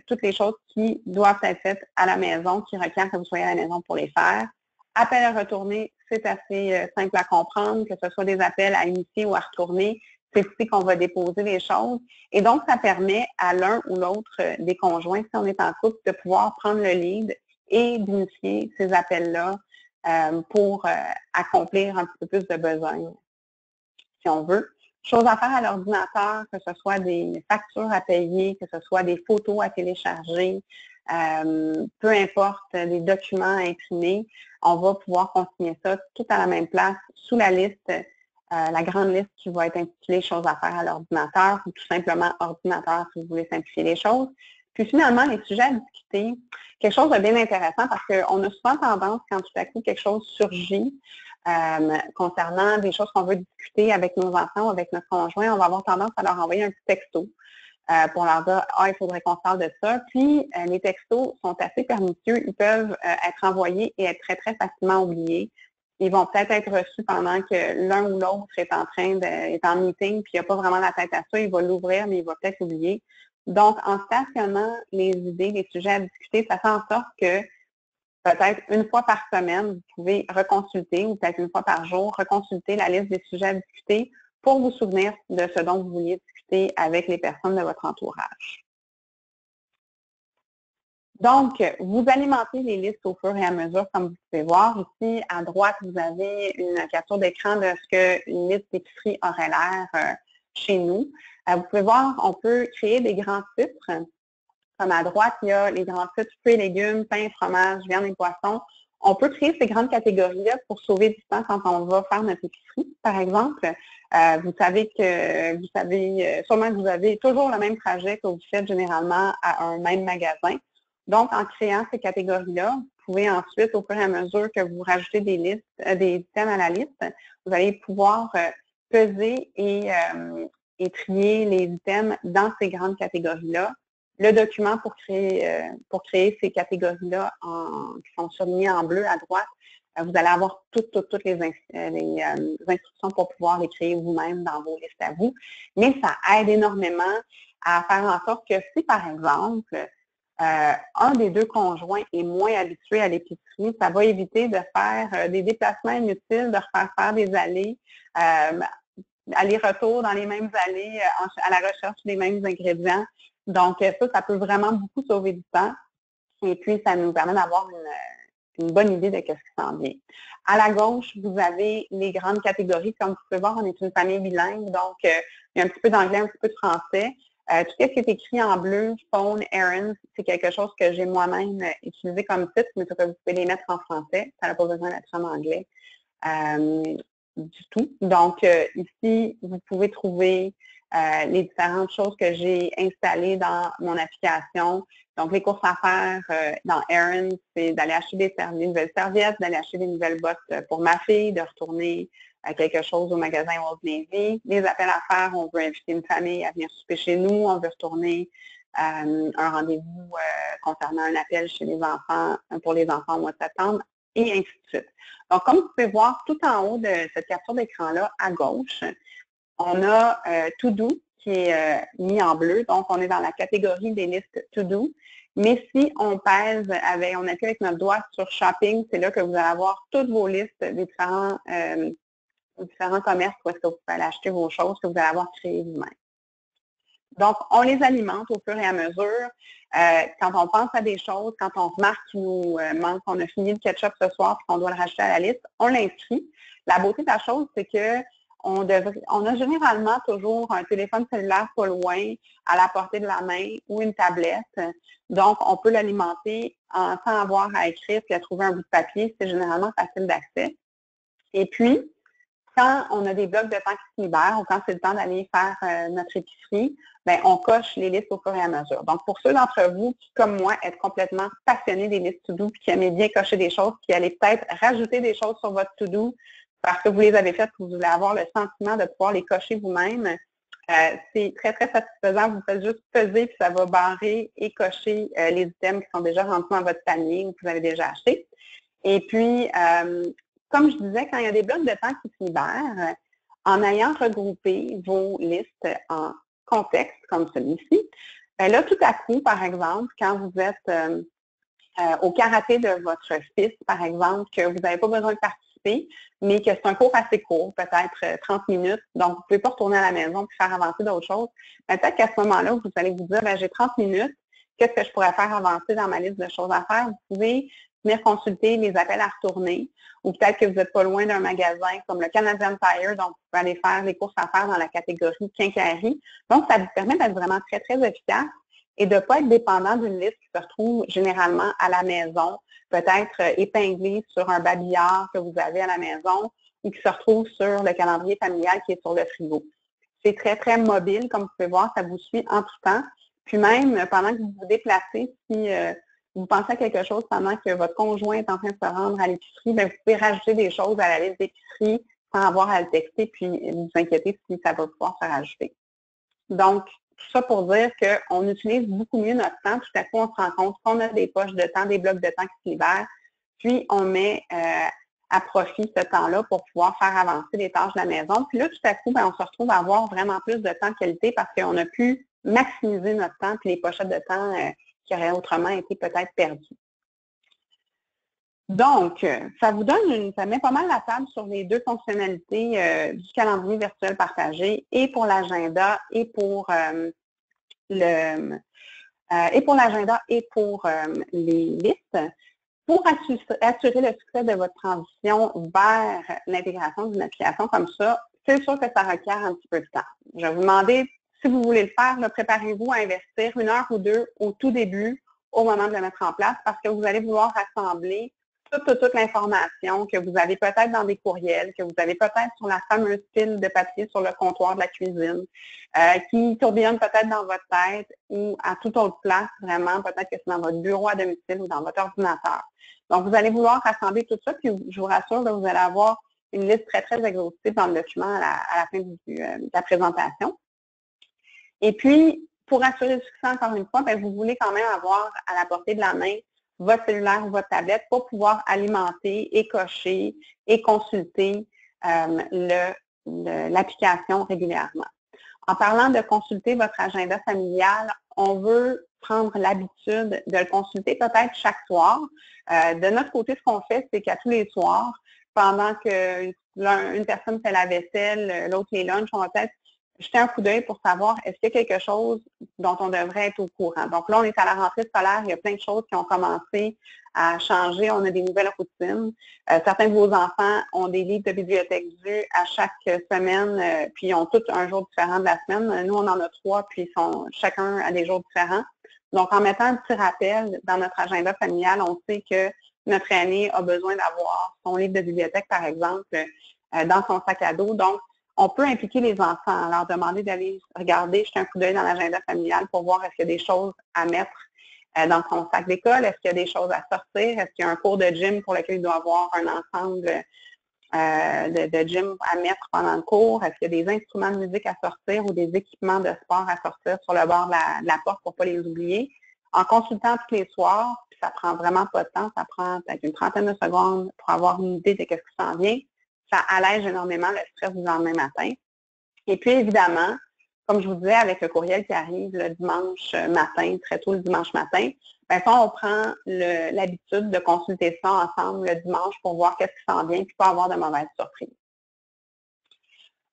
toutes les choses qui doivent être faites à la maison, qui requièrent que vous soyez à la maison pour les faire. Appel à retourner, c'est assez simple à comprendre, que ce soit des appels à initier ou à retourner. C'est ici qu'on va déposer les choses. Et donc, ça permet à l'un ou l'autre des conjoints, si on est en couple, de pouvoir prendre le lead et d'initier ces appels-là pour accomplir un petit peu plus de besoins, si on veut. Choses à faire à l'ordinateur, que ce soit des factures à payer, que ce soit des photos à télécharger, peu importe, des documents à imprimer, on va pouvoir consigner ça tout à la même place, sous la liste, la grande liste qui va être intitulée « Choses à faire à l'ordinateur » ou tout simplement « Ordinateur » si vous voulez simplifier les choses. Puis finalement, les sujets à discuter, quelque chose de bien intéressant parce qu'on a souvent tendance, quand tout à coup quelque chose surgit, concernant des choses qu'on veut discuter avec nos enfants ou avec notre conjoint, on va avoir tendance à leur envoyer un petit texto pour leur dire « Ah, il faudrait qu'on parle de ça ». Puis, les textos sont assez pernicieux. Ils peuvent être envoyés et être très, très facilement oubliés. Ils vont peut-être être reçus pendant que l'un ou l'autre est est en meeting, puis il n'a pas vraiment la tête à ça. Il va l'ouvrir, mais il va peut-être l'oublier. Donc, en stationnant les idées, les sujets à discuter, ça fait en sorte que peut-être une fois par semaine, vous pouvez reconsulter, ou peut-être une fois par jour, reconsulter la liste des sujets à discuter pour vous souvenir de ce dont vous vouliez discuter avec les personnes de votre entourage. Donc, vous alimentez les listes au fur et à mesure, comme vous pouvez voir. Ici, à droite, vous avez une capture d'écran de ce qu'une liste d'épicerie aurait l'air chez nous. Vous pouvez voir, on peut créer des grands titres. Comme à droite, il y a les grands titres fruits et légumes, pain, fromage, viande et poissons. On peut créer ces grandes catégories-là pour sauver du temps quand on va faire notre épicerie, par exemple. Vous savez, sûrement que vous avez toujours le même trajet que vous faites généralement à un même magasin. Donc, en créant ces catégories-là, vous pouvez ensuite, au fur et à mesure que vous rajoutez des items à la liste, vous allez pouvoir peser et trier les items dans ces grandes catégories-là. Le document pour créer ces catégories-là qui sont surlignées en bleu à droite, vous allez avoir toutes les instructions pour pouvoir les créer vous-même dans vos listes à vous. Mais ça aide énormément à faire en sorte que si, par exemple, un des deux conjoints est moins habitué à l'épicerie, ça va éviter de faire des déplacements inutiles, de refaire faire des allers-retours dans les mêmes allées à la recherche des mêmes ingrédients. Donc, ça peut vraiment beaucoup sauver du temps. Et puis, ça nous permet d'avoir une bonne idée de ce qui s'en vient. À la gauche, vous avez les grandes catégories. Comme vous pouvez voir, on est une famille bilingue. Donc, il y a un petit peu d'anglais, un petit peu de français. Tout ce qui est écrit en bleu, phone, errands, c'est quelque chose que j'ai moi-même utilisé comme titre, mais que vous pouvez les mettre en français. Ça n'a pas besoin d'être en anglais du tout. Donc, ici, vous pouvez trouver les différentes choses que j'ai installées dans mon application. Donc, les courses à faire dans Errands, c'est d'aller acheter des nouvelles serviettes, d'aller acheter des nouvelles bottes pour ma fille, de retourner quelque chose au magasin Old Navy. Les appels à faire, on veut inviter une famille à venir souper chez nous, on veut retourner un rendez-vous concernant un appel chez les enfants, pour les enfants au mois de septembre, et ainsi de suite. Donc, comme vous pouvez voir, tout en haut de cette capture d'écran-là, à gauche, on a To Do qui est mis en bleu. Donc, on est dans la catégorie des listes To Do. Mais si on pèse, on appuie avec notre doigt sur Shopping, c'est là que vous allez avoir toutes vos listes des différents différents commerces où est-ce que vous pouvez aller acheter vos choses que vous allez avoir créées vous-même. Donc, on les alimente au fur et à mesure. Quand on pense à des choses, quand on remarque qu'il nous manque, qu'on a fini le ketchup ce soir et qu'on doit le rajouter à la liste, on l'inscrit. La beauté de la chose, c'est que on a généralement toujours un téléphone cellulaire pas loin, à la portée de la main ou une tablette. Donc, on peut l'alimenter sans avoir à écrire et à trouver un bout de papier. C'est généralement facile d'accès. Et puis, quand on a des blocs de temps qui se libèrent ou quand c'est le temps d'aller faire notre épicerie, bien, on coche les listes au fur et à mesure. Donc, pour ceux d'entre vous qui, comme moi, êtes complètement passionnés des listes to-do et qui aimez bien cocher des choses, qui allez peut-être rajouter des choses sur votre to-do parce que vous les avez faites, que vous voulez avoir le sentiment de pouvoir les cocher vous-même, c'est très, très satisfaisant. Vous faites juste peser puis ça va barrer et cocher les items qui sont déjà rentrés dans votre panier ou que vous avez déjà acheté. Et puis, comme je disais, quand il y a des blocs de temps qui se libèrent, en ayant regroupé vos listes en contexte comme celui-ci, bien là, tout à coup, par exemple, quand vous êtes au karaté de votre fils, par exemple, que vous n'avez pas besoin de participer, mais que c'est un cours assez court, peut-être 30 minutes, donc vous ne pouvez pas retourner à la maison et faire avancer d'autres choses, peut-être qu'à ce moment-là, vous allez vous dire, j'ai 30 minutes, qu'est-ce que je pourrais faire avancer dans ma liste de choses à faire? Vous pouvez venir consulter les appels à retourner, ou peut-être que vous n'êtes pas loin d'un magasin comme le Canadian Tire, donc vous pouvez aller faire les courses à faire dans la catégorie quincaillerie. Donc, ça vous permet d'être vraiment très, très efficace et de ne pas être dépendant d'une liste qui se retrouve généralement à la maison, peut-être épinglée sur un babillard que vous avez à la maison ou qui se retrouve sur le calendrier familial qui est sur le frigo. C'est très, très mobile, comme vous pouvez voir, ça vous suit en tout temps. Puis même, pendant que vous vous déplacez, si vous pensez à quelque chose pendant que votre conjoint est en train de se rendre à l'épicerie, bien, vous pouvez rajouter des choses à la liste d'épicerie sans avoir à le texter, puis vous inquiéter si ça va pouvoir se rajouter. Donc, tout ça pour dire qu'on utilise beaucoup mieux notre temps. Tout à coup, on se rend compte qu'on a des poches de temps, des blocs de temps qui se libèrent, puis on met à profit ce temps-là pour pouvoir faire avancer les tâches de la maison. Puis là, tout à coup, bien, on se retrouve à avoir vraiment plus de temps de qualité parce qu'on a pu maximiser notre temps puis les pochettes de temps qui auraient autrement été peut-être perdues. Donc, ça vous donne ça met pas mal la table sur les deux fonctionnalités du calendrier virtuel partagé et pour l'agenda et pour l'agenda et pour les listes. Pour assurer le succès de votre transition vers l'intégration d'une application comme ça, c'est sûr que ça requiert un petit peu de temps. Je vais vous demander, si vous voulez le faire, préparez-vous à investir 1 heure ou 2 au tout début, au moment de le mettre en place, parce que vous allez vouloir rassembler toute l'information que vous avez peut-être dans des courriels, que vous avez peut-être sur la fameuse pile de papier sur le comptoir de la cuisine, qui tourbillonne peut-être dans votre tête ou à toute autre place, vraiment, peut-être que c'est dans votre bureau à domicile ou dans votre ordinateur. Donc, vous allez vouloir rassembler tout ça, puis je vous rassure que vous allez avoir une liste très, très exhaustive dans le document à la fin de la présentation. Et puis, pour assurer le succès, encore une fois, bien, vous voulez quand même avoir à la portée de la main votre cellulaire ou votre tablette pour pouvoir alimenter et cocher et consulter l'application régulièrement. En parlant de consulter votre agenda familial, on veut prendre l'habitude de le consulter peut-être chaque soir. De notre côté, ce qu'on fait, c'est qu'à tous les soirs, pendant qu'une personne fait la vaisselle, l'autre les lunchs, on va peut-être jeter un coup d'œil pour savoir est-ce qu'il y a quelque chose dont on devrait être au courant. Donc là, on est à la rentrée scolaire, il y a plein de choses qui ont commencé à changer, on a des nouvelles routines. Certains de vos enfants ont des livres de bibliothèque vus à chaque semaine, puis ils ont tous un jour différent de la semaine. Nous, on en a 3, puis chacun a des jours différents. Donc, en mettant un petit rappel dans notre agenda familial, on sait que notre aîné a besoin d'avoir son livre de bibliothèque, par exemple, dans son sac à dos. Donc, on peut impliquer les enfants, leur demander d'aller regarder, jeter un coup d'œil dans l'agenda familial pour voir est-ce qu'il y a des choses à mettre dans son sac d'école, est-ce qu'il y a des choses à sortir, est-ce qu'il y a un cours de gym pour lequel il doit avoir un ensemble de gym à mettre pendant le cours, est-ce qu'il y a des instruments de musique à sortir ou des équipements de sport à sortir sur le bord de la porte pour ne pas les oublier. En consultant tous les soirs, puis ça prend vraiment pas de temps, ça prend peut-être une trentaine de secondes pour avoir une idée de ce qui s'en vient. Ça allège énormément le stress du lendemain matin. Et puis, évidemment, comme je vous disais, avec le courriel qui arrive le dimanche matin, très tôt le dimanche matin, bien, ça, on prend l'habitude de consulter ça ensemble le dimanche pour voir qu'est-ce qui s'en vient et pas avoir de mauvaises surprises.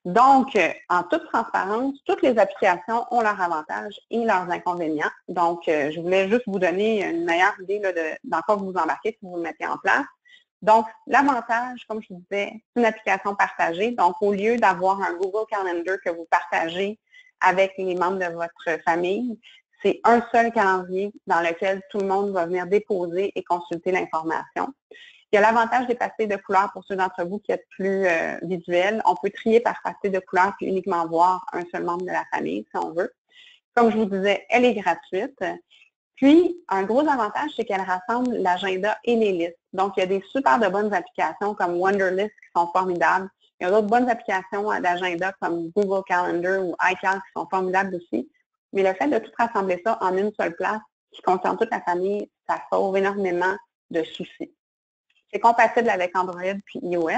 Donc, en toute transparence, toutes les applications ont leurs avantages et leurs inconvénients. Donc, je voulais juste vous donner une meilleure idée là, dans quoi vous vous embarquez si vous le mettez en place. Donc, l'avantage, comme je vous disais, c'est une application partagée. Donc, au lieu d'avoir un Google Calendar que vous partagez avec les membres de votre famille, c'est un seul calendrier dans lequel tout le monde va venir déposer et consulter l'information. Il y a l'avantage des pastilles de couleurs pour ceux d'entre vous qui êtes plus visuels. On peut trier par pastille de couleurs puis uniquement voir un seul membre de la famille, si on veut. Comme je vous disais, elle est gratuite. Puis, un gros avantage, c'est qu'elle rassemble l'agenda et les listes. Donc, il y a des super de bonnes applications comme Wunderlist qui sont formidables. Il y a d'autres bonnes applications d'agenda comme Google Calendar ou iCal qui sont formidables aussi. Mais le fait de tout rassembler ça en une seule place qui concerne toute la famille, ça sauve énormément de soucis. C'est compatible avec Android puis iOS.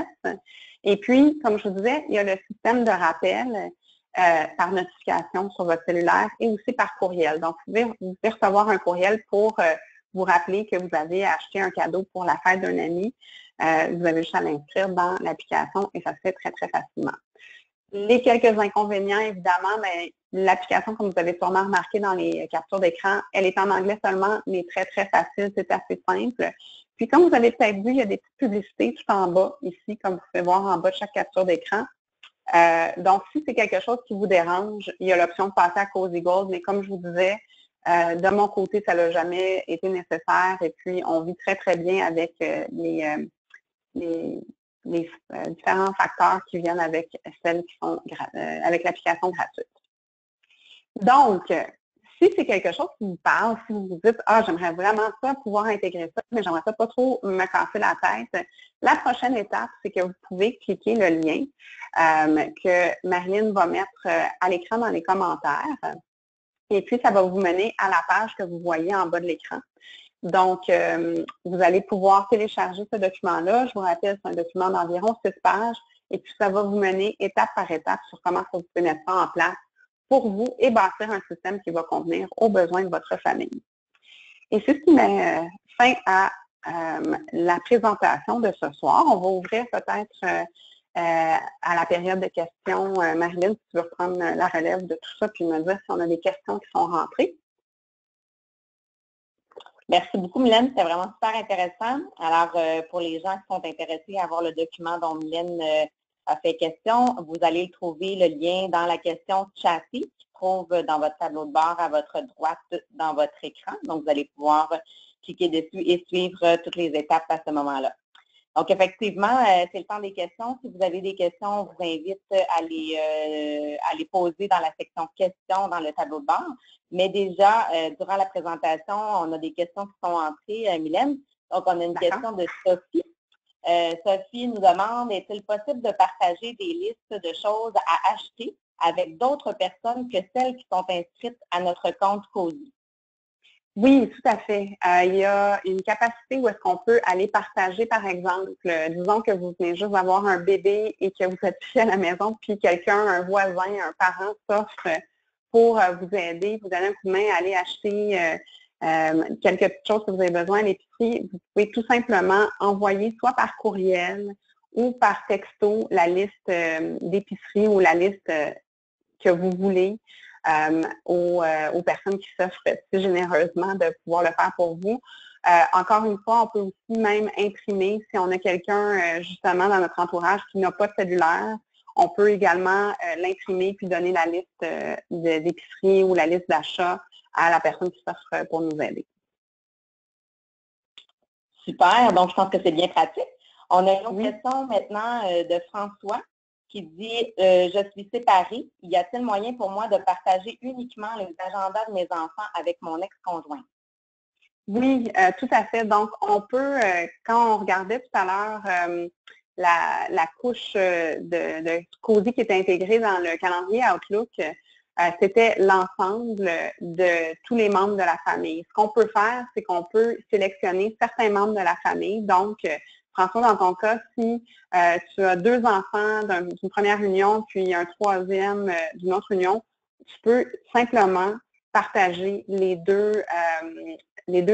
Et puis, comme je vous disais, il y a le système de rappel par notification sur votre cellulaire et aussi par courriel. Donc, vous pouvez recevoir un courriel pour vous rappeler que vous avez acheté un cadeau pour la fête d'un ami. Vous avez juste à l'inscrire dans l'application et ça se fait très, très facilement. Les quelques inconvénients, évidemment, mais l'application, comme vous avez sûrement remarqué dans les captures d'écran, elle est en anglais seulement, mais très, très facile, c'est assez simple. Puis, comme vous avez peut-être vu, il y a des petites publicités tout en bas, ici, comme vous pouvez voir en bas de chaque capture d'écran. Donc, si c'est quelque chose qui vous dérange, il y a l'option de passer à Cozy Gold, mais comme je vous disais, de mon côté, ça n'a jamais été nécessaire et puis on vit très, très bien avec les différents facteurs qui viennent avec celles qui sont avec l'application gratuite. Donc, si c'est quelque chose qui vous parle, si vous vous dites « Ah, j'aimerais vraiment ça, pouvoir intégrer ça, mais j'aimerais ça pas trop me casser la tête », la prochaine étape, c'est que vous pouvez cliquer le lien que Marilyn va mettre à l'écran dans les commentaires. Et puis, ça va vous mener à la page que vous voyez en bas de l'écran. Donc, vous allez pouvoir télécharger ce document-là. Je vous rappelle, c'est un document d'environ 6 pages. Et puis, ça va vous mener étape par étape sur comment vous pouvez mettre ça en place pour vous et bâtir un système qui va convenir aux besoins de votre famille. Et c'est ce qui met fin à la présentation de ce soir. On va ouvrir peut-être à la période de questions. Marilyn, si tu veux reprendre la relève de tout ça puis me dire si on a des questions qui sont rentrées. Merci beaucoup, Mylène. C'était vraiment super intéressant. Alors, pour les gens qui sont intéressés à voir le document dont Mylène a fait question, vous allez le trouver, le lien, dans la question Chatty, qui se trouve dans votre tableau de bord à votre droite dans votre écran. Donc, vous allez pouvoir cliquer dessus et suivre toutes les étapes à ce moment-là. Donc, effectivement, c'est le temps des questions. Si vous avez des questions, on vous invite à les poser dans la section questions dans le tableau de bord. Mais déjà, durant la présentation, on a des questions qui sont entrées, Mylène. Donc, on a une question de Sophie. Sophie nous demande, est-il possible de partager des listes de choses à acheter avec d'autres personnes que celles qui sont inscrites à notre compte Cozy? Oui, tout à fait. Il y a une capacité où est-ce qu'on peut aller partager, par exemple, disons que vous venez juste d'avoir un bébé et que vous êtes ici à la maison, puis quelqu'un, un voisin, un parent s'offre pour vous aider, vous donner un coup de main à aller acheter quelque chose que vous avez besoin à l'épicerie. Vous pouvez tout simplement envoyer soit par courriel ou par texto la liste d'épicerie ou la liste que vous voulez. Aux personnes qui s'offrent si généreusement de pouvoir le faire pour vous. Encore une fois, on peut aussi même imprimer si on a quelqu'un justement dans notre entourage qui n'a pas de cellulaire. On peut également l'imprimer puis donner la liste d'épicerie ou la liste d'achat à la personne qui s'offre pour nous aider. Super, donc je pense que c'est bien pratique. On a une autre question maintenant de François qui dit « Je suis séparée. Y a-t-il moyen pour moi de partager uniquement les agendas de mes enfants avec mon ex-conjoint? » Oui, tout à fait. Donc, on peut, quand on regardait tout à l'heure la couche de Cozy qui était intégrée dans le calendrier Outlook, c'était l'ensemble de tous les membres de la famille. Ce qu'on peut faire, c'est qu'on peut sélectionner certains membres de la famille. Donc, François, dans ton cas, si tu as 2 enfants d'une première union, puis un troisième d'une autre union, tu peux simplement partager les deux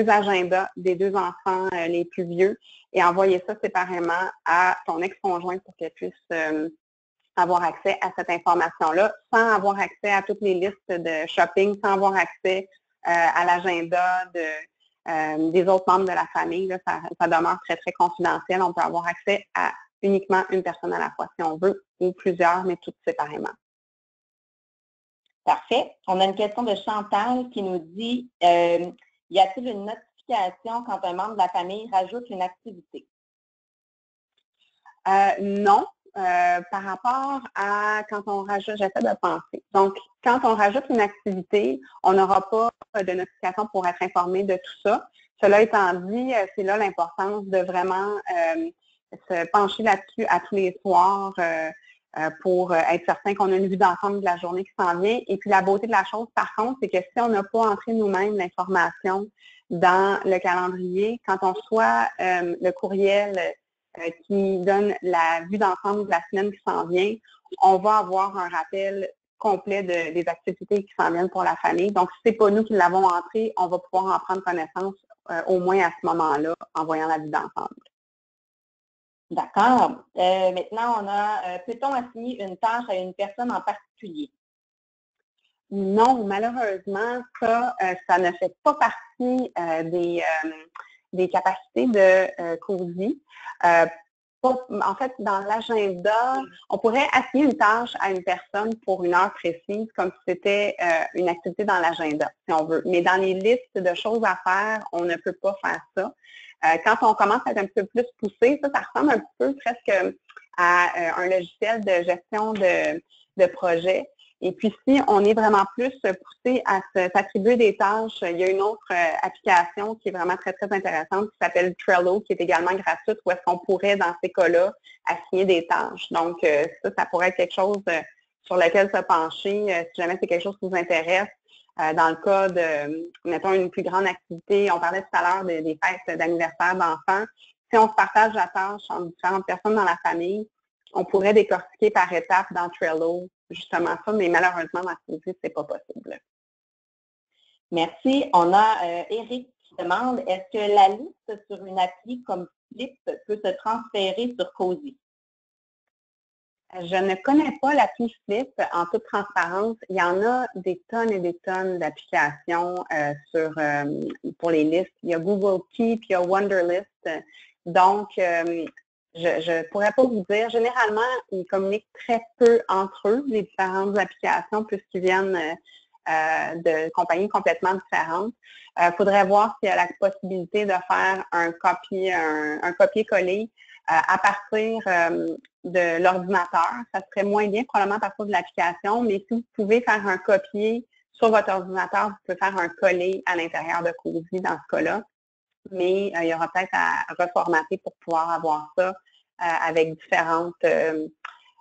agendas des 2 enfants les plus vieux et envoyer ça séparément à ton ex-conjoint pour qu'elle puisse avoir accès à cette information-là sans avoir accès à toutes les listes de shopping, sans avoir accès à l'agenda des autres membres de la famille. Là, ça demeure très, très confidentiel. On peut avoir accès à uniquement une personne à la fois si on veut, ou plusieurs, mais toutes séparément. Parfait. On a une question de Chantal qui nous dit y a-t-il une notification quand un membre de la famille rajoute une activité? Non. Par rapport à quand on rajoute, j'essaie de penser. Donc, quand on rajoute une activité, on n'aura pas de notification pour être informé de tout ça. Cela étant dit, c'est là l'importance de vraiment se pencher là-dessus à tous les soirs pour être certain qu'on a une vue d'ensemble de la journée qui s'en vient. Et puis, la beauté de la chose, par contre, c'est que si on n'a pas entré nous-mêmes l'information dans le calendrier, quand on reçoit le courriel qui donne la vue d'ensemble de la semaine qui s'en vient, on va avoir un rappel complet des activités qui s'en viennent pour la famille. Donc, si ce n'est pas nous qui l'avons entré, on va pouvoir en prendre connaissance au moins à ce moment-là en voyant la vue d'ensemble. D'accord. Maintenant, on a, peut-on assigner une tâche à une personne en particulier? Non, malheureusement, ça ne fait pas partie des capacités de COSI. En fait, dans l'agenda, on pourrait assigner une tâche à une personne pour une heure précise, comme si c'était une activité dans l'agenda, si on veut. Mais dans les listes de choses à faire, on ne peut pas faire ça. Quand on commence à être un peu plus poussé, ça ressemble un peu presque à un logiciel de gestion de projet. Et puis, si on est vraiment plus poussé à s'attribuer des tâches, il y a une autre application qui est vraiment très, très intéressante qui s'appelle Trello, qui est également gratuite, où est-ce qu'on pourrait, dans ces cas-là, assigner des tâches. Donc, ça pourrait être quelque chose sur lequel se pencher, si jamais c'est quelque chose qui vous intéresse. Dans le cas de, mettons, une plus grande activité, on parlait tout à l'heure des fêtes d'anniversaire d'enfants. Si on se partage la tâche entre différentes personnes dans la famille, on pourrait décortiquer par étapes dans Trello justement ça, mais malheureusement, dans ce cas-ci, ce n'est pas possible. Merci. On a Eric qui demande, est-ce que la liste sur une appli comme Flip peut se transférer sur COSI? Je ne connais pas l'appli Flip en toute transparence. Il y en a des tonnes et des tonnes d'applications pour les listes. Il y a Google Keep, il y a Wunderlist. Donc, je ne pourrais pas vous dire. Généralement, ils communiquent très peu entre eux, les différentes applications, puisqu'ils viennent de compagnies complètement différentes. Il faudrait voir s'il y a la possibilité de faire un copier-coller à partir de l'ordinateur. Ça serait moins bien probablement à partir de l'application, mais si vous pouvez faire un copier sur votre ordinateur, vous pouvez faire un coller à l'intérieur de COSI dans ce cas-là. Mais il y aura peut-être à reformater pour pouvoir avoir ça avec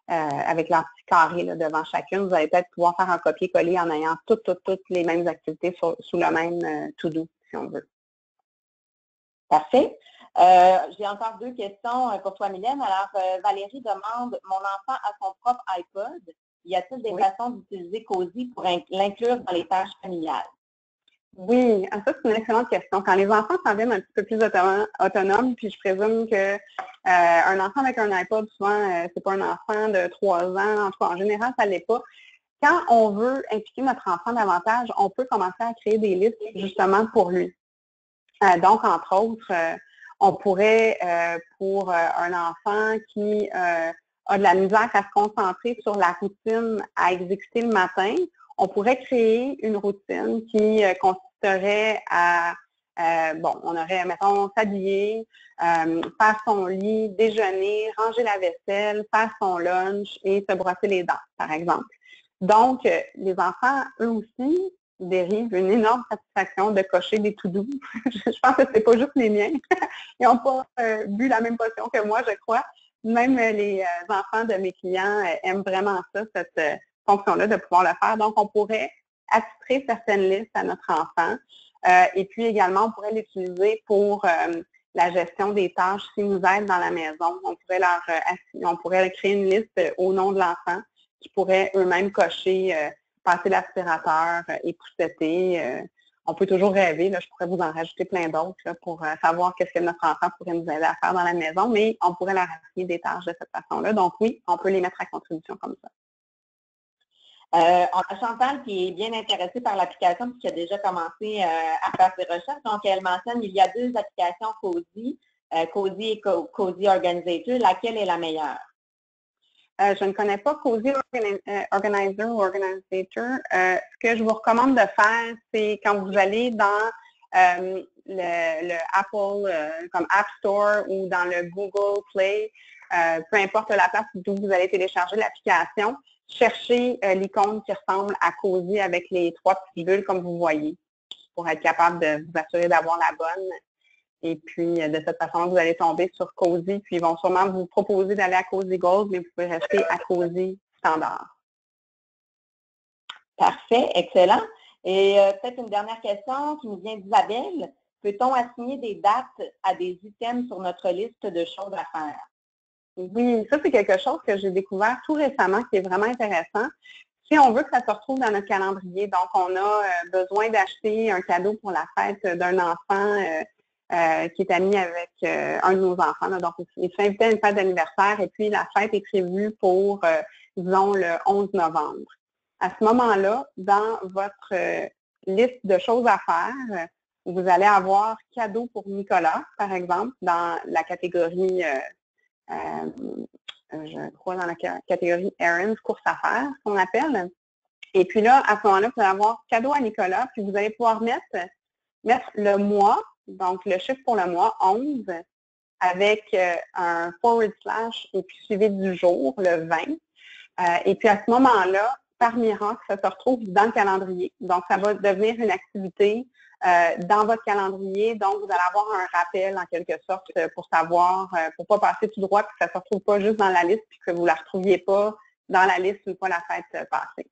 avec leur petit carré là, devant chacune. Vous allez peut-être pouvoir faire un copier-coller en ayant toutes les mêmes activités sous le même to-do, si on veut. Parfait. J'ai encore deux questions pour toi, Mylène. Alors, Valérie demande, mon enfant a son propre iPod. Y a-t-il des façons d'utiliser COSI pour l'inclure dans les tâches familiales? Oui, ça c'est une excellente question. Quand les enfants s'en viennent un petit peu plus autonomes, puis je présume que un enfant avec un iPod, souvent, c'est pas un enfant de 3 ans, en tout cas, en général, ça ne l'est pas. Quand on veut impliquer notre enfant davantage, on peut commencer à créer des listes justement pour lui. Donc, entre autres, on pourrait, pour un enfant qui a de la misère à se concentrer sur la routine à exécuter le matin, on pourrait créer une routine qui consisterait à, on aurait, mettons, s'habiller, faire son lit, déjeuner, ranger la vaisselle, faire son lunch et se brosser les dents, par exemple. Donc, les enfants, eux aussi, dérivent une énorme satisfaction de cocher des to-do. Je pense que ce n'est pas juste les miens. Ils n'ont pas bu la même potion que moi, je crois. Même les enfants de mes clients aiment vraiment ça, cette fonction-là de pouvoir le faire. Donc, on pourrait attitrer certaines listes à notre enfant. Et puis également, on pourrait l'utiliser pour la gestion des tâches s'ils nous aident dans la maison. On pourrait créer une liste au nom de l'enfant qui pourrait eux-mêmes cocher, passer l'aspirateur, épousseter, on peut toujours rêver. Là, je pourrais vous en rajouter plein d'autres pour savoir qu'est-ce que notre enfant pourrait nous aider à faire dans la maison, mais on pourrait leur assigner des tâches de cette façon-là. Donc oui, on peut les mettre à contribution comme ça. On a Chantal qui est bien intéressée par l'application puisqu'elle a déjà commencé à faire ses recherches. Donc, elle mentionne qu'il y a 2 applications Cozy, Cozy et Cozy Organizator. Laquelle est la meilleure? Je ne connais pas Cozy Organizer ou Organizator. Ce que je vous recommande de faire, c'est quand vous allez dans le Apple comme App Store ou dans le Google Play, peu importe la place d'où vous allez télécharger l'application, cherchez l'icône qui ressemble à Cozy avec les 3 petites bulles comme vous voyez pour être capable de vous assurer d'avoir la bonne. Et puis, de cette façon, vous allez tomber sur Cozy, puis ils vont sûrement vous proposer d'aller à Cozy Gold, mais vous pouvez rester à Cozy Standard. Parfait, excellent. Et peut-être une dernière question qui nous vient d'Isabelle. Peut-on assigner des dates à des items sur notre liste de choses à faire? Oui, ça, c'est quelque chose que j'ai découvert tout récemment qui est vraiment intéressant. Si on veut que ça se retrouve dans notre calendrier, donc on a besoin d'acheter un cadeau pour la fête d'un enfant qui est ami avec un de nos enfants. Là. Donc, il s'est invité à une fête d'anniversaire et puis la fête est prévue pour, disons, le 11 novembre. À ce moment-là, dans votre liste de choses à faire, vous allez avoir cadeau pour Nicolas, par exemple, dans la catégorie je crois dans la catégorie Errands, course à faire, qu'on appelle. Et puis là, à ce moment-là, vous allez avoir cadeau à Nicolas, puis vous allez pouvoir mettre le mois, donc le chiffre pour le mois, 11, avec un / et puis suivi du jour, le 20. Et puis à ce moment-là, par miracle, ça se retrouve dans le calendrier. Donc, ça va devenir une activité dans votre calendrier. Donc, vous allez avoir un rappel en quelque sorte pour savoir, pour ne pas passer tout droit, puis que ça ne se retrouve pas juste dans la liste, puis que vous ne la retrouviez pas dans la liste une fois la fête passée.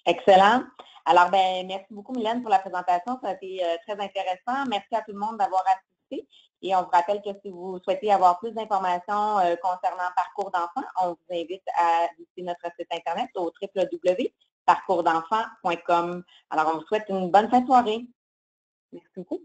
Excellent. Alors, merci beaucoup, Mylène, pour la présentation. Ça a été très intéressant. Merci à tout le monde d'avoir assisté. Et on vous rappelle que si vous souhaitez avoir plus d'informations concernant Parcours d'enfant, on vous invite à visiter notre site Internet au www.parcoursdenfant.com. Alors, on vous souhaite une bonne fin de soirée. Merci beaucoup.